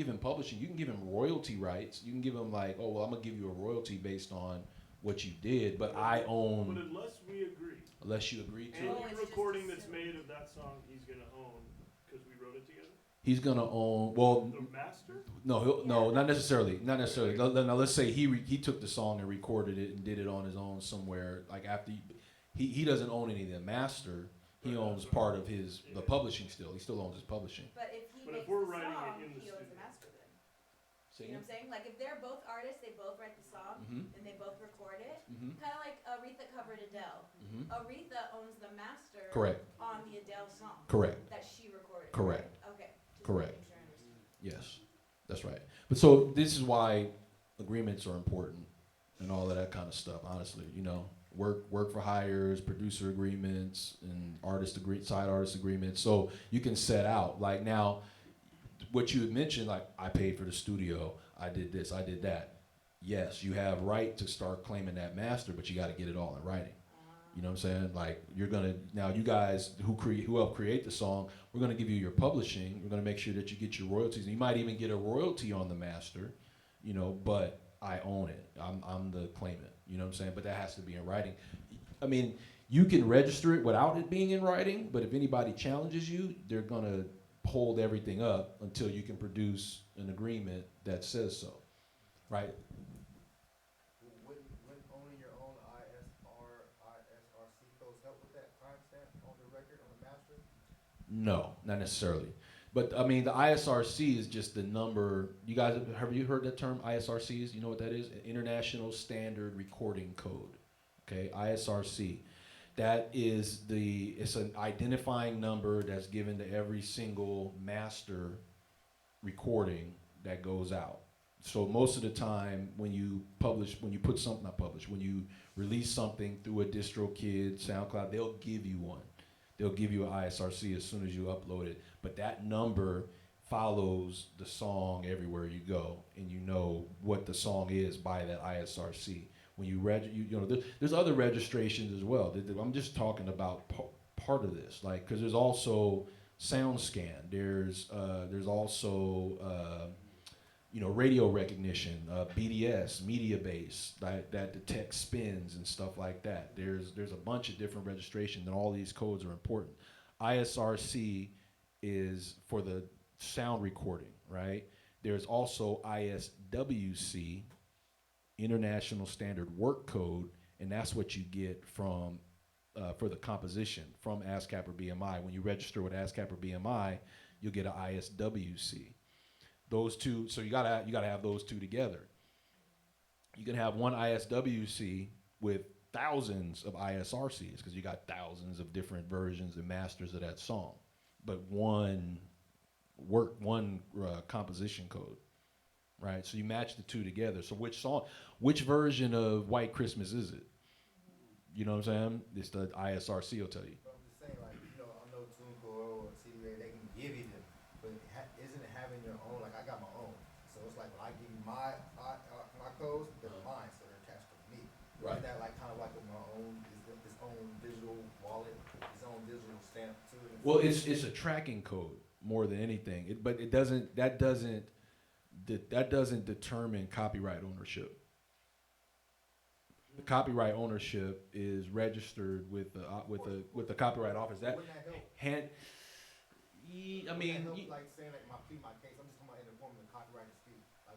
can give him royalty rights. You can give him like, oh well, I'm gonna give you a royalty based on what you did, but I But own. unless we agree, Unless you agree to any it, Oh, it's just recording that's assumed. made of that song, he's gonna own, cause we wrote it together? he's gonna own. Well, The master? no, Yeah. not necessarily. Not necessarily. Now, let's say he took the song and recorded it and did it on his own somewhere. Like after he doesn't own any of the master. He Right, owns that's part right. of his the Yeah. publishing still. He still owns his publishing. But if he But if makes we're the writing it song, in the he owns the studio. master then. Say You know what I'm saying? Like if they're both artists, they both write the song, Mm-hmm. and they both record it. Mm-hmm. Kind of like Aretha covered Adele. Mm-hmm. Aretha owns the master Correct. on the Adele song Correct. that she recorded. Correct. Right? Okay. Just Correct. making sure I understand. Yes, that's right. But so this is why agreements are important and all of that kind of stuff. Honestly, work for hires, producer agreements, and side artist agreements. So you can set out like now, what you had mentioned, like I paid for the studio, I did this, I did that. Yes, you have right to start claiming that master, but you got to get it all in writing. You know what I'm saying? Like you're gonna now, you guys who helped create the song, we're gonna give you your publishing. We're gonna make sure that you get your royalties. And you might even get a royalty on the master, but I own it. I'm the claimant. You know what I'm saying? But that has to be in writing. I mean, you can register it without it being in writing, but if anybody challenges you, they're gonna hold everything up until you can produce an agreement that says so, right? Wouldn't owning your own ISRC codes help with that timestamp on the record, on the master? No, not necessarily. But I mean, the ISRC is just the number. You guys, have you heard that term, ISRCs? You know what that is? International Standard Recording Code. Okay, ISRC. It's an identifying number that's given to every single master recording that goes out. So most of the time when you release something through a DistroKid, SoundCloud, they'll give you one. They'll give you an ISRC as soon as you upload it. But that number follows the song everywhere you go, and you know what the song is by that ISRC. When there's other registrations as well. I'm just talking about part of this, like, because there's also SoundScan. There's also radio recognition, BDS, media base that detects spins and stuff like that. There's a bunch of different registrations, and all these codes are important. ISRC is for the sound recording, right? There's also ISWC, International Standard Work Code, and that's what you get from for the composition from ASCAP or BMI. When you register with ASCAP or BMI, you'll get an ISWC. Those two, so you gotta have those two together. You can have one ISWC with thousands of ISRCs because you got thousands of different versions and masters of that song, but one composition code, right? So you match the two together. So which version of White Christmas is it? You know what I'm saying? It's the ISRC will tell you. But I'm just saying, like, I know TuneCore or CDA, they can give you them, but isn't it having your own? Like, I got my own, so it's like when I give you my codes, they're mine, so they're attached to me. Right. Isn't that like kind of like with my own, its own digital wallet, its own digital stamp to it? Well, it's a tracking code more than anything. That doesn't determine copyright ownership. The copyright ownership is registered with the copyright office. That Wouldn't that help? I mean, Like saying like my case, I'm just talking about in the form of the copyright dispute. Like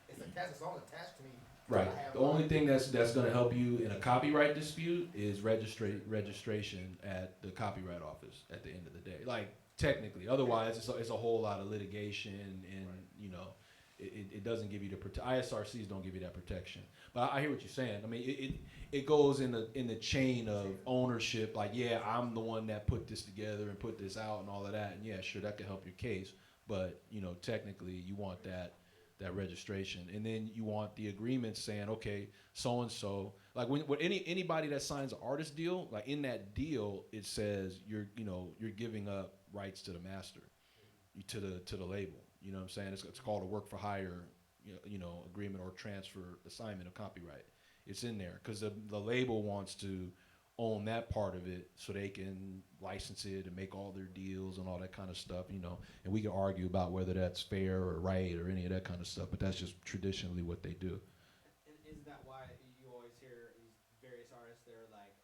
it's attached, it's all attached to me. right. I have The only mine. thing that's going to help you in a copyright dispute is registration at the copyright office at the end of the day. Like technically, otherwise it's a whole lot of litigation, and it doesn't give you ISRCs don't give you that protection. But I hear what you're saying. I mean, it goes in the chain of ownership. Like, yeah, I'm the one that put this together and put this out and all of that. And yeah, sure, that could help your case. But technically, you want that registration, and then you want the agreement saying, okay, so and so. Like when anybody that signs an artist deal, like in that deal, it says you're giving up rights to the master, to the label. You know what I'm saying? It's called a work for hire, agreement or transfer assignment of copyright. It's in there because the label wants to own that part of it so they can license it and make all their deals and all that kind of stuff, you know. And we can argue about whether that's fair or right or any of that kind of stuff, but that's just traditionally what they do. And isn't that why you always hear these various artists? They're like,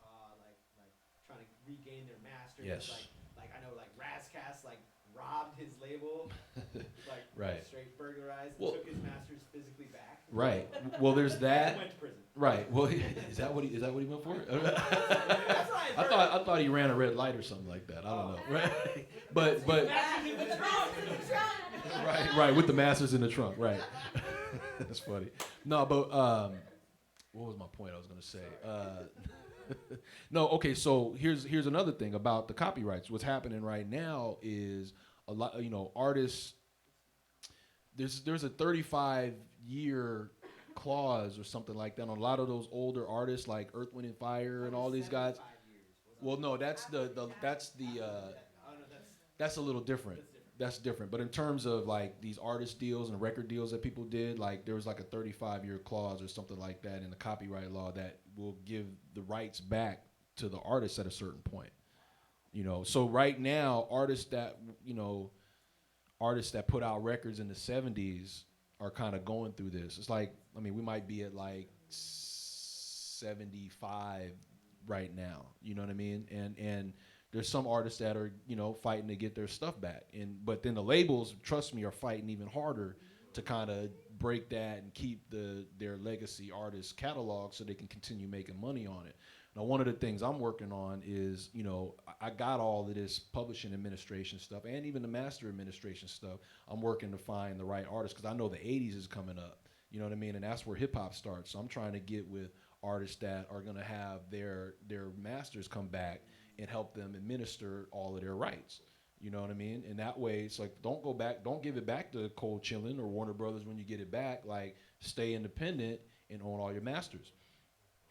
like trying to regain their masters. Yes. Like I know, like Razcast, like robbed his label, like Right. straight burglarized, Well- and took his masters physically back. Right. Well, there's And that. went to prison. Right. Well, is that what he went for? That's what I I heard. thought he ran a red light or something like that. I don't know. Right. But right, with the masters in the trunk. Right. That's funny. No, but what was my point? I was gonna say. No. Okay. So here's another thing about the copyrights. What's happening right now is a lot. You know, artists. There's a 35-year clause or something like that on a lot of those older artists like Earth, Wind and Fire and all these guys. 75 years was Well, no, that's that's a little different. That's different. But in terms of like these artist deals and record deals that people did, like there was like a 35-year clause or something like that in the copyright law that will give the rights back to the artist at a certain point. You know, so right now, artists that put out records in the 70s are kind of going through this. It's like, I mean, we might be at like 75 right now. You know what I mean? And there's some artists that are, you know, fighting to get their stuff back. But then the labels, trust me, are fighting even harder to kind of break that and keep their legacy artists catalog so they can continue making money on it. Now, one of the things I'm working on is, you know, I got all of this publishing administration stuff and even the master administration stuff. I'm working to find the right artists because I know the 80s is coming up, you know what I mean? And that's where hip hop starts. So I'm trying to get with artists that are going to have their masters come back and help them administer all of their rights. You know what I mean? And that way, it's like, don't give it back to Cold Chillin' or Warner Brothers when you get it back. Like, stay independent and own all your masters.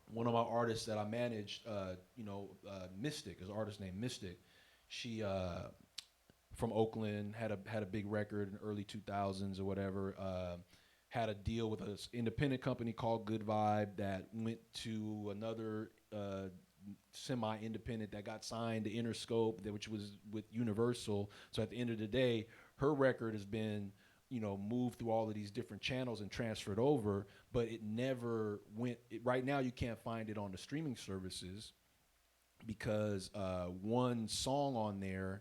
One of my artists that I managed, Mystic, is an artist named Mystic. She from Oakland had a big record in the early 2000s or whatever. Had a deal with an independent company called Good Vibe that went to another semi-independent that got signed to Interscope, which was with Universal. So at the end of the day, her record has been, you know, moved through all of these different channels and transferred over, but it never went. Right now, you can't find it on the streaming services because one song on there,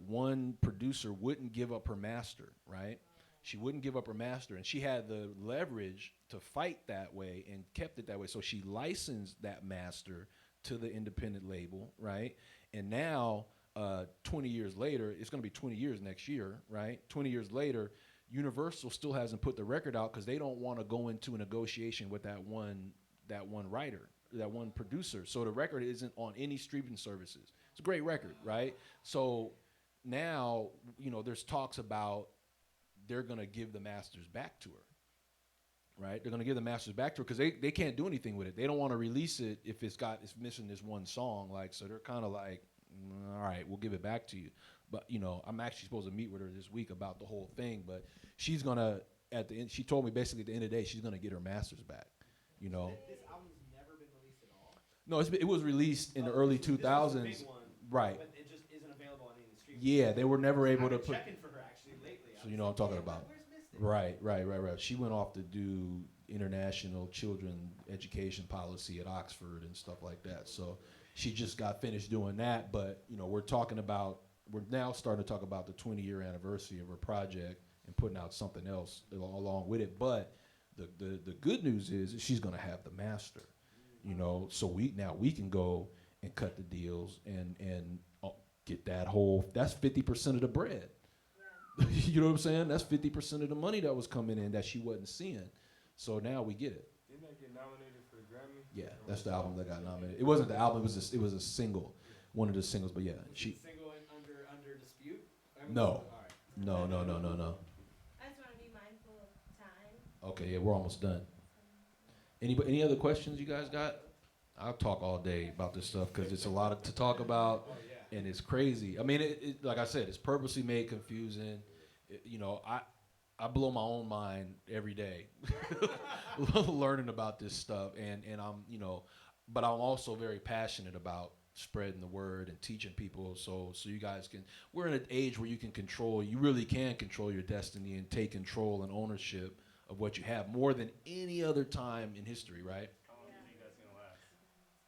one producer wouldn't give up her master, right? She wouldn't give up her master, and she had the leverage to fight that way and kept it that way. So she licensed that master to the independent label, right? And now, 20 years later, it's going to be 20 years next year, right? 20 years later, Universal still hasn't put the record out because they don't want to go into a negotiation with that one writer, that one producer. So the record isn't on any streaming services. It's a great record, right? So now, you know, there's talks about they're going to give the masters back to her, right? They're going to give the masters back to her because they can't do anything with it. They don't want to release it if it's missing this one song. Like, so they're kind of like, all right, we'll give it back to you. But, you know, I'm actually supposed to meet with her this week about the whole thing. But she's going to, at the end, she told me basically at the end of the day, she's going to get her masters back, you know. This album's never been released at all? No, it was released in the early This was 2000s. a big one, Right. But it just isn't available on any of the streaming. Yeah, they were never able to I've been put. checking for her actually lately. So you know what I'm talking about. Where's Mystic? Right. She went off to do international children education policy at Oxford and stuff like that. So she just got finished doing that. But you know, we're now starting to talk about the 20-year anniversary of her project and putting out something else along with it. But the good news is she's gonna have the master. You know, so we can go and cut the deals and get that whole. That's 50% of the bread. You know what I'm saying? That's 50% of the money that was coming in that she wasn't seeing. So now we get it. Didn't that get nominated for the Grammy? Yeah, that's the album that got nominated. It wasn't the album. It was a single, one of the singles. But yeah, Was it single and under dispute? I mean, No. All right. No. I just want to be mindful of time. Okay, yeah, we're almost done. Any other questions you guys got? I'll talk all day about this stuff because it's a lot to talk about. Oh, yeah. And it's crazy. I mean, it like I said, it's purposely made confusing. You know, I blow my own mind every day learning about this stuff. And I'm, you know, but I'm also very passionate about spreading the word and teaching people. So you guys can. We're in an age where you can control. You really can control your destiny and take control and ownership of what you have more than any other time in history, right? How long do you think that's gonna last?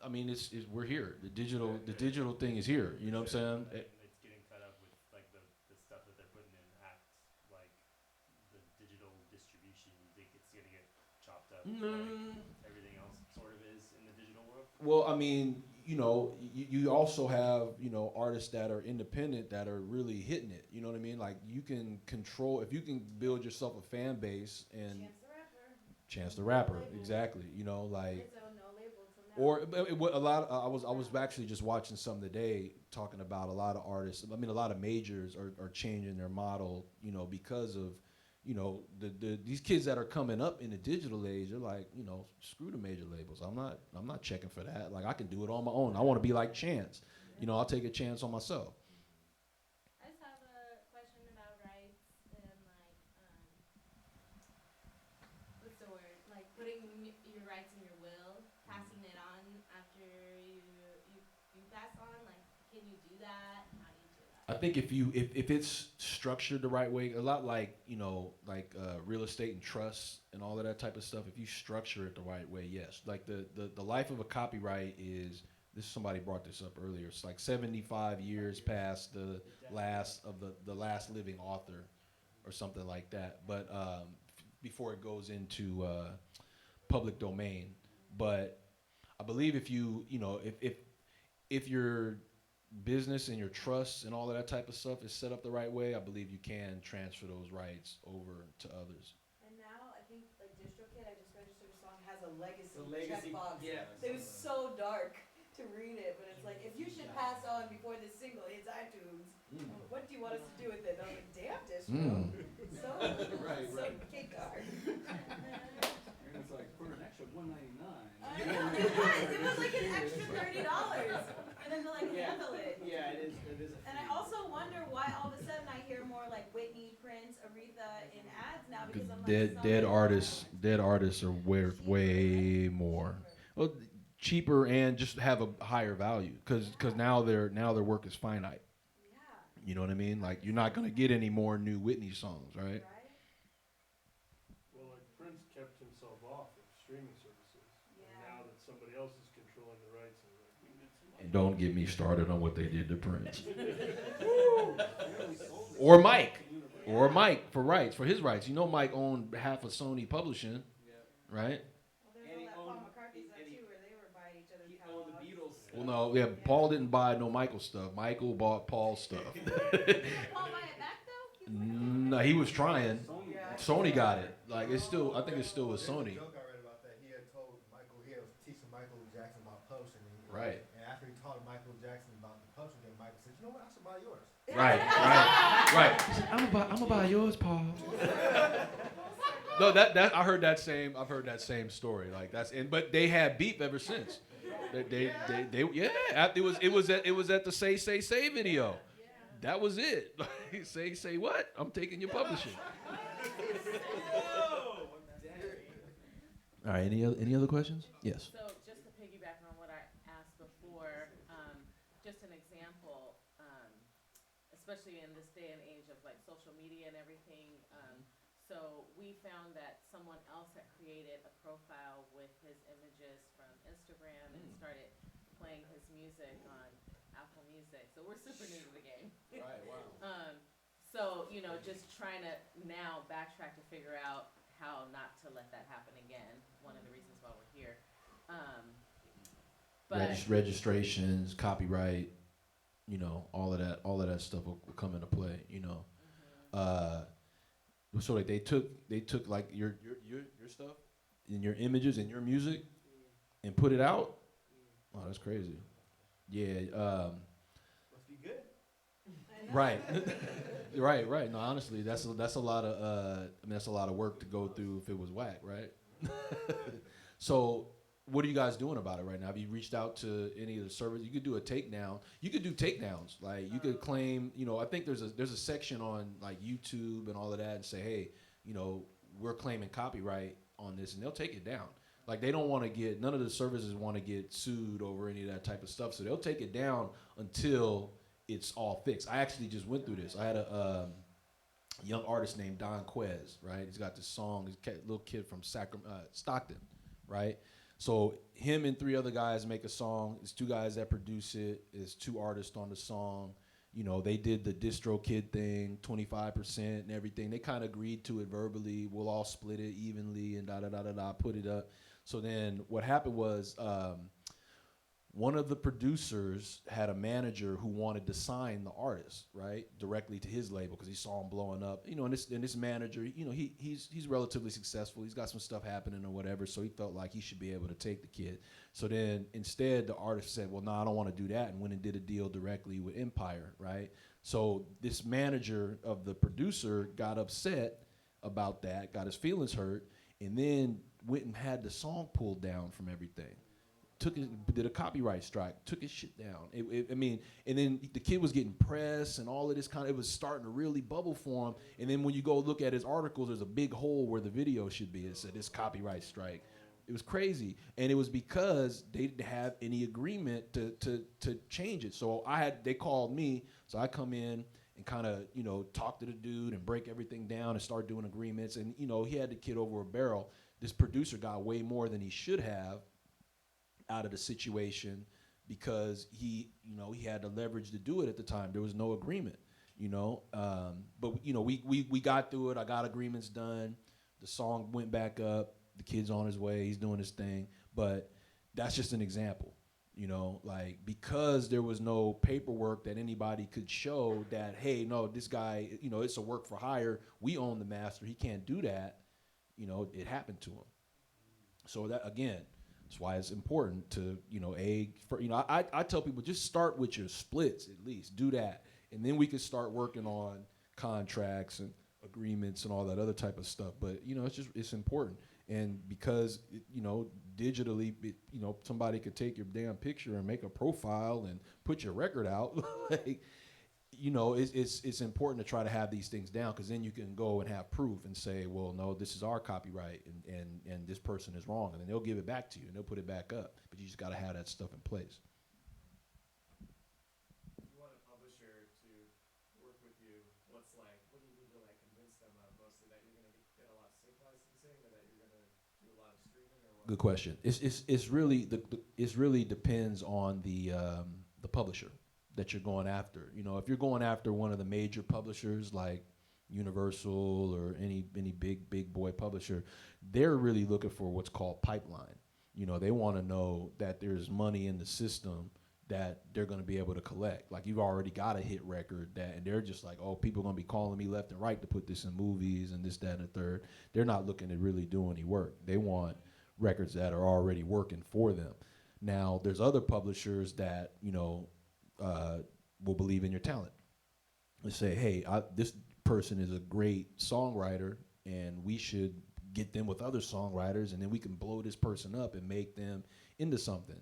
I mean, it's we're here. The digital thing is here. You know what I'm saying? And it's getting fed up with like the stuff that they're putting in Act, like the digital distribution. You think it's gonna get chopped up like everything else sort of is in the digital world? Well, I mean, you also have, artists that are independent that are really hitting it. You know what I mean? Like you can control if you can build yourself a fan base and Chance the Rapper. Chance the Rapper, exactly. Like His own no label till now. or a lot. I was actually just watching some today talking about a lot of artists. I mean, a lot of majors are changing their model. Because of these kids that are coming up in the digital age. They're like, screw the major labels. I'm not checking for that. Like I can do it on my own. I want to be like Chance. I'll take a chance on myself. I just have a question about rights and what's the word? Like putting your rights in your will, passing it on after you pass on. Like, can you do that? How do you do that? I think if it's structured the right way, a lot like real estate and trusts and all of that type of stuff. If you structure it the right way, yes. Like the life of a copyright is. Somebody brought this up earlier. It's like 75 years past the last living author, or something like that. But before it goes into public domain. But I believe if your business and your trusts and all of that type of stuff is set up the right way, I believe you can transfer those rights over to others. And now I think like DistroKid, I just registered a song, has a legacy, The legacy, checkbox. yeah. It was so dark to read it, but it's like if you should pass on before this single hits iTunes, what do you want us to do with it? And I'm like, damn, Distro. So Right. kick dark. And it's like for an extra $1.99. I know, it was like an extra $30, and then to like handle it. Yeah, it is a And I also wonder why all of a sudden I hear more like Whitney, Prince, Aretha in ads now because I'm like Dead artists are worth way more. Well, cheaper and just have a higher value because now their work is finite. Yeah. You know what I mean? Like you're not gonna get any more new Whitney songs, right? Well, like Prince kept himself off of streaming services. Yeah. And now that somebody else is controlling the rights and And don't get me started on what they did to Prince. Or Mike for his rights. Mike owned half of Sony Publishing, right? Well, there's all that Paul McCartney stuff too, where they were buying each other's he owned the catalogs. Beatles. Well, no, yeah. Paul didn't buy no Michael stuff. Michael bought Paul's stuff. Did Paul buy it back though? No, he was trying. Yeah. Sony got it. Like it's still. I think it's still with Sony. There's a joke I read about that. He had told Michael, he was teaching Michael Jackson about publishing. Right. And after he taught Michael Jackson about the publishing thing, Michael said, you know what, I should buy yours. Right. I'm gonna buy yours, Paul. No, that I heard that same. I've heard that same story. Like but they had beef ever since. They yeah. It was at the say video. That was it. Say what? I'm taking your publishing. All right. Any other questions? Yes. So just to piggyback on what I asked before, just an example, especially in this day and age of like social media and everything. So we found that someone else had created a profile with his images from Instagram and started playing his music on Apple Music. So we're super new to the game. Right. Wow. So, just trying to now backtrack to figure out how not to let that happen again. One of the reasons why we're here. But Registrations, copyright, all of that stuff will come into play. So like they took like your stuff and your images and your music and put it out. Oh, that's crazy. Yeah. Must be good. Right. Right. No, honestly, that's a lot of that's a lot of work to go through if it was whack, right? So, what are you guys doing about it right now? Have you reached out to any of the servers? You could do a takedown. You could do takedowns. Like you could claim, I think there's a section on like YouTube and all of that and say, hey, we're claiming copyright on this, and they'll take it down. Like they don't want to get, none of the services want to get sued over any of that type of stuff. So they'll take it down until it's all fixed. I actually just went through this. I had a young artist named Don Quez, right? He's got this song, he's a little kid from Stockton, right? So him and 3 other guys make a song. It's 2 guys that produce it. It's 2 artists on the song. You know, they did the DistroKid thing, 25% and everything. They kind of agreed to it verbally. We'll all split it evenly and da-da-da-da-da, put it up. So then what happened was one of the producers had a manager who wanted to sign the artist, right, directly to his label because he saw him blowing up. You know, and this manager, you know, he's relatively successful. He's got some stuff happening or whatever, so he felt like he should be able to take the kid. So then instead the artist said, well, no, I don't want to do that, and went and did a deal directly with Empire, right? So this manager of the producer got upset about that, got his feelings hurt, and then went and had the song pulled down from everything. Did a copyright strike, took his shit down. I mean, and then the kid was getting press and all of this it was starting to really bubble for him. And then when you go look at his articles, there's a big hole where the video should be. It said this copyright strike. It was crazy. And it was because they didn't have any agreement to change it. So they called me, so I come in and kind of, you know, talk to the dude and break everything down and start doing agreements. And, you know, he had the kid over a barrel. This producer got way more than he should have out of the situation because he had the leverage to do it at the time. There was no agreement, you know. But you know, we got through it. I got agreements done. The song went back up. The kid's on his way. He's doing his thing. But that's just an example, you know, like because there was no paperwork that anybody could show that, hey, no, this guy, you know, it's a work for hire. We own the master. He can't do that. You know, it happened to him. So that, again, that's why it's important to, you know, I tell people just start with your splits at least, do that. And then we can start working on contracts and agreements and all that other type of stuff. But, you know, it's important. And because, you know, digitally, you know, somebody could take your damn picture and make a profile and put your record out. Like, you know, it's important to try to have these things down because then you can go and have proof and say, well, no, this is our copyright and this person is wrong. And then they'll give it back to you and they'll put it back up. But you just got to have that stuff in place. If you want a publisher to work with you, what do you need to like convince them of? Mostly that you're going to get a lot of sync licensing or that you're going to do a lot of streaming or what? Good question. It's really depends on the publisher that you're going after. You know, if you're going after one of the major publishers like Universal or any big boy publisher, they're really looking for what's called pipeline. You know, they want to know that there's money in the system that they're going to be able to collect. Like you've already got a hit record and they're just like, oh, people are going to be calling me left and right to put this in movies and this, that, and the third. They're not looking to really do any work. They want records that are already working for them. Now, there's other publishers that, you know, will believe in your talent. They say, hey, this person is a great songwriter and we should get them with other songwriters and then we can blow this person up and make them into something.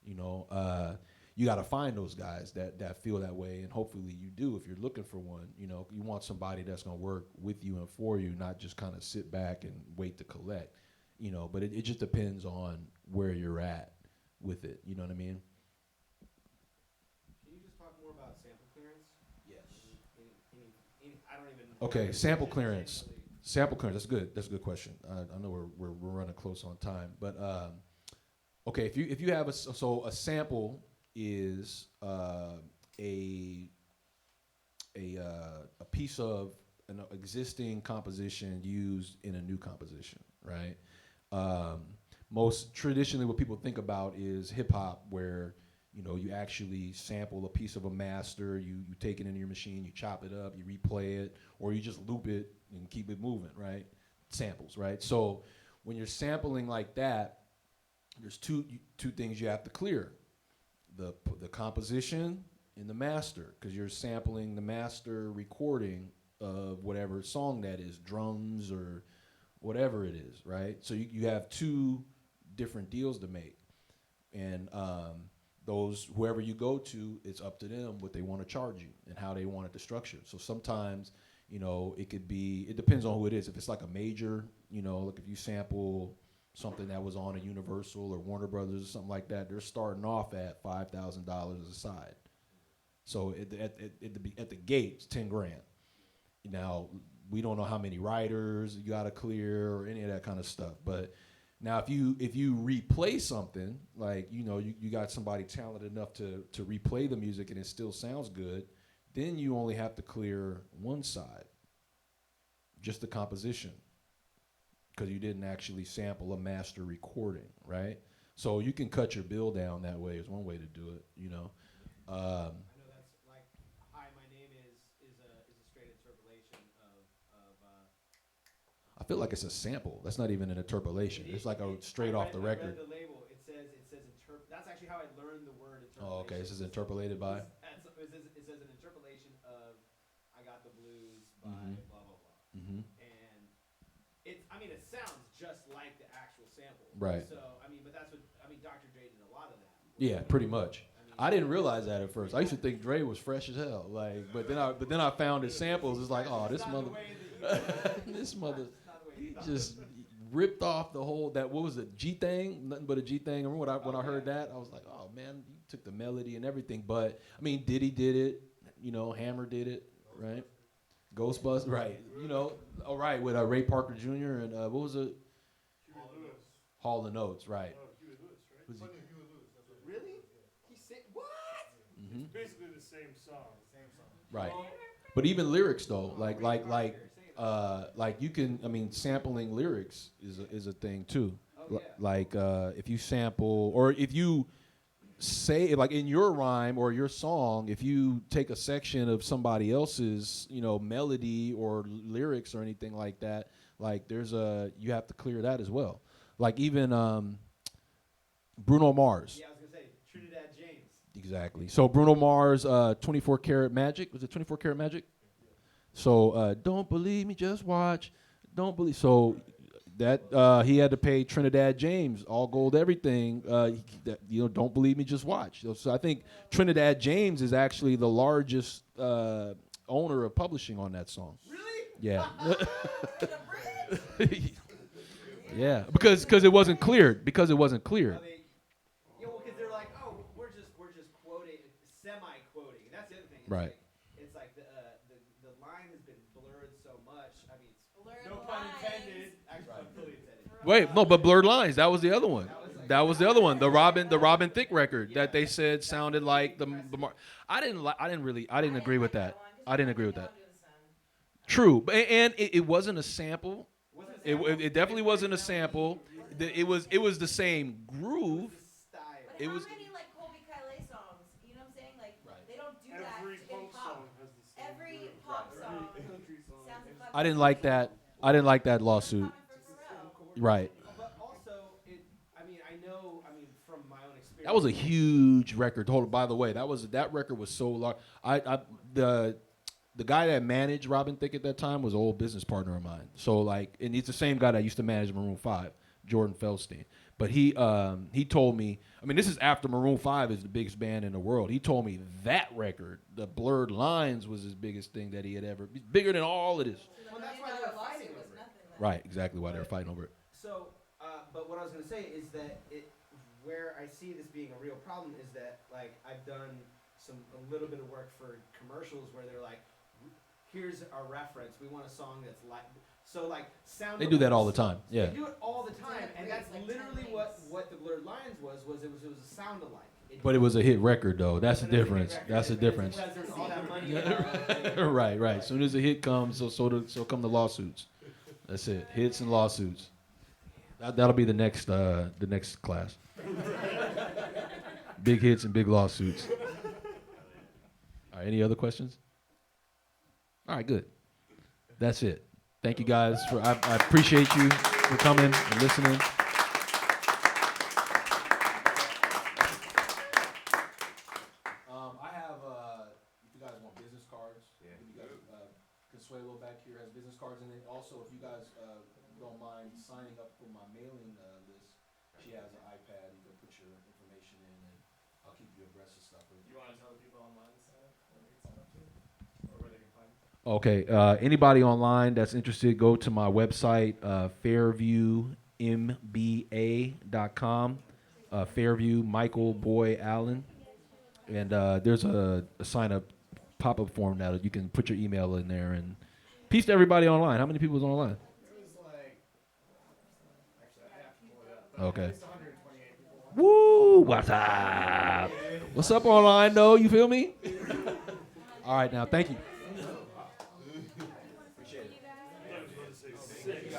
You know, you got to find those guys that feel that way, and hopefully you do if you're looking for one. You know, you want somebody that's going to work with you and for you, not just kind of sit back and wait to collect. You know, but it just depends on where you're at with it. You know what I mean? Can you just talk more about sample clearance? Yes. I don't even. Okay, sample clearance. Sample clearance. That's good. That's a good question. I know we're running close on time, but okay. If you have a sample is a piece of an existing composition used in a new composition, right? Most traditionally, what people think about is hip hop, where you know you actually sample a piece of a master, you take it into your machine, you chop it up, you replay it, or you just loop it and keep it moving, right? Samples, right? So when you're sampling like that, there's two things you have to clear: the composition and the master, because you're sampling the master recording of whatever song that is, drums or whatever it is, right? So you have two different deals to make, and whoever you go to, it's up to them what they want to charge you and how they want it to structure. So sometimes, you know, it depends on who it is. If it's like a major, you know, like if you sample something that was on a Universal or Warner Brothers or something like that, they're starting off at $5,000 a side. So at the gate, it's 10 grand. Now, we don't know how many writers you got to clear or any of that kind of stuff. But now, if you replay something, like, you got somebody talented enough to replay the music and it still sounds good, then you only have to clear one side, just the composition, because you didn't actually sample a master recording, right? So you can cut your bill down that way is one way to do it, I know that's like, "Hi, my name is a straight interpolation of I feel like it's a sample. That's not even an interpolation. It's like a straight off the I read record. the label. It says that's actually how I learned the word interpolation. Oh, okay. This is interpolated by. It says an interpolation of "I Got the Blues" by Mhm. blah blah blah. Mm-hmm. And it sounds just like the actual sample. Right. So but that's what Dr. Dre did a lot of that. Yeah, pretty much. I didn't realize that at first. I used to think Dre was fresh as hell. Like, but then I found his samples. It's like, oh, this mother, this mother, he just ripped off the whole what was it, G thing? Nothing but a G thing. Remember when I heard that, I was like, oh man, you took the melody and everything. But Diddy did it. Hammer did it, right? Ghostbusters, right? All right, with Ray Parker Jr. and what was it? Huey Lewis. Hall and Oates, right? Oh, Huey Lewis, right? Who's he? Really? He said what? Mm-hmm. It's basically the same song. Right. But even lyrics though, like you can, sampling lyrics is a thing too. Oh, yeah. Like if you sample or if you say, like in your rhyme or your song, if you take a section of somebody else's, melody or lyrics or anything like that, like you have to clear that as well. Like even Bruno Mars. Yeah, I was gonna say Trinidad James. Exactly. So Bruno Mars, 24 Karat Magic. Was it 24 Karat Magic? So don't believe me, just watch. Don't believe. So that he had to pay Trinidad James all gold everything. Don't believe me, just watch. So I think Trinidad James is actually the largest owner of publishing on that song. Really? Yeah. Yeah, because it wasn't cleared. Because it wasn't cleared. Because they're like, oh, we're just quoting, semi-quoting. And that's the other thing. Right. It's like the line has been blurred so much. It's Blurred no pun lines. intended. Actually, fully intended. Wait, no, but Blurred Lines. That was the other one. That was the other one. The Robin Thicke record that they said sounded like the. I didn't agree with that. I didn't agree with that. True, and it wasn't a sample. It definitely wasn't a sample. It was the same groove. But It how was. many like Colby Calais songs? You know what I'm saying? Like they don't do Every that in folk pop. song has the same Every groove. pop song Country song. sounds like I didn't like that. I didn't like that lawsuit. Right. But also, I know, from my own experience. That was a huge record. By the way, that record was so large. The guy that managed Robin Thicke at that time was an old business partner of mine. So and it's the same guy that used to manage Maroon 5, Jordan Feldstein. But he told me, this is after Maroon 5 is the biggest band in the world. He told me that record, the Blurred Lines, was his biggest thing that he had ever, bigger than all of this. Well, that's why they were fighting over it. Right, exactly why they were fighting over it. So, but what I was going to say is that where I see this being a real problem is that, I've done a little bit of work for commercials where they're like, here's our reference. We want a song that's sound. They do that all the time. Yeah. They do it all the time, and that's literally what the Blurred Lines was it was a sound alike. But it was a hit record, though. That's the difference. That's the difference. Because there's all that money. Right, right. As soon as a hit comes, so come the lawsuits. That's it. Hits and lawsuits. That'll be the next class. Big hits and big lawsuits. All right. Any other questions? All right. Good. That's it. Thank you guys I appreciate you for coming and listening. I have if you guys want business cards, you guys, Consuelo back here has business cards, and then also if you guys don't mind signing up for my mailing list, she has an iPad. You can put your information in, and I'll keep you abreast of stuff. You want to tell the people online to sign up where they can sign up to, or where they can find it? Okay, anybody online that's interested, go to my website, fairviewinc.com. MBA.com. Fairview, Michael Boy Allen. And there's a sign-up pop-up form now that you can put your email in there. And peace to everybody online. How many people is online? It was like, actually, I have to pull it up, but Okay. at least 128 people. Woo! What's up? What's up online, though? You feel me? All right, now, thank you. Appreciate it. I was about to say 6.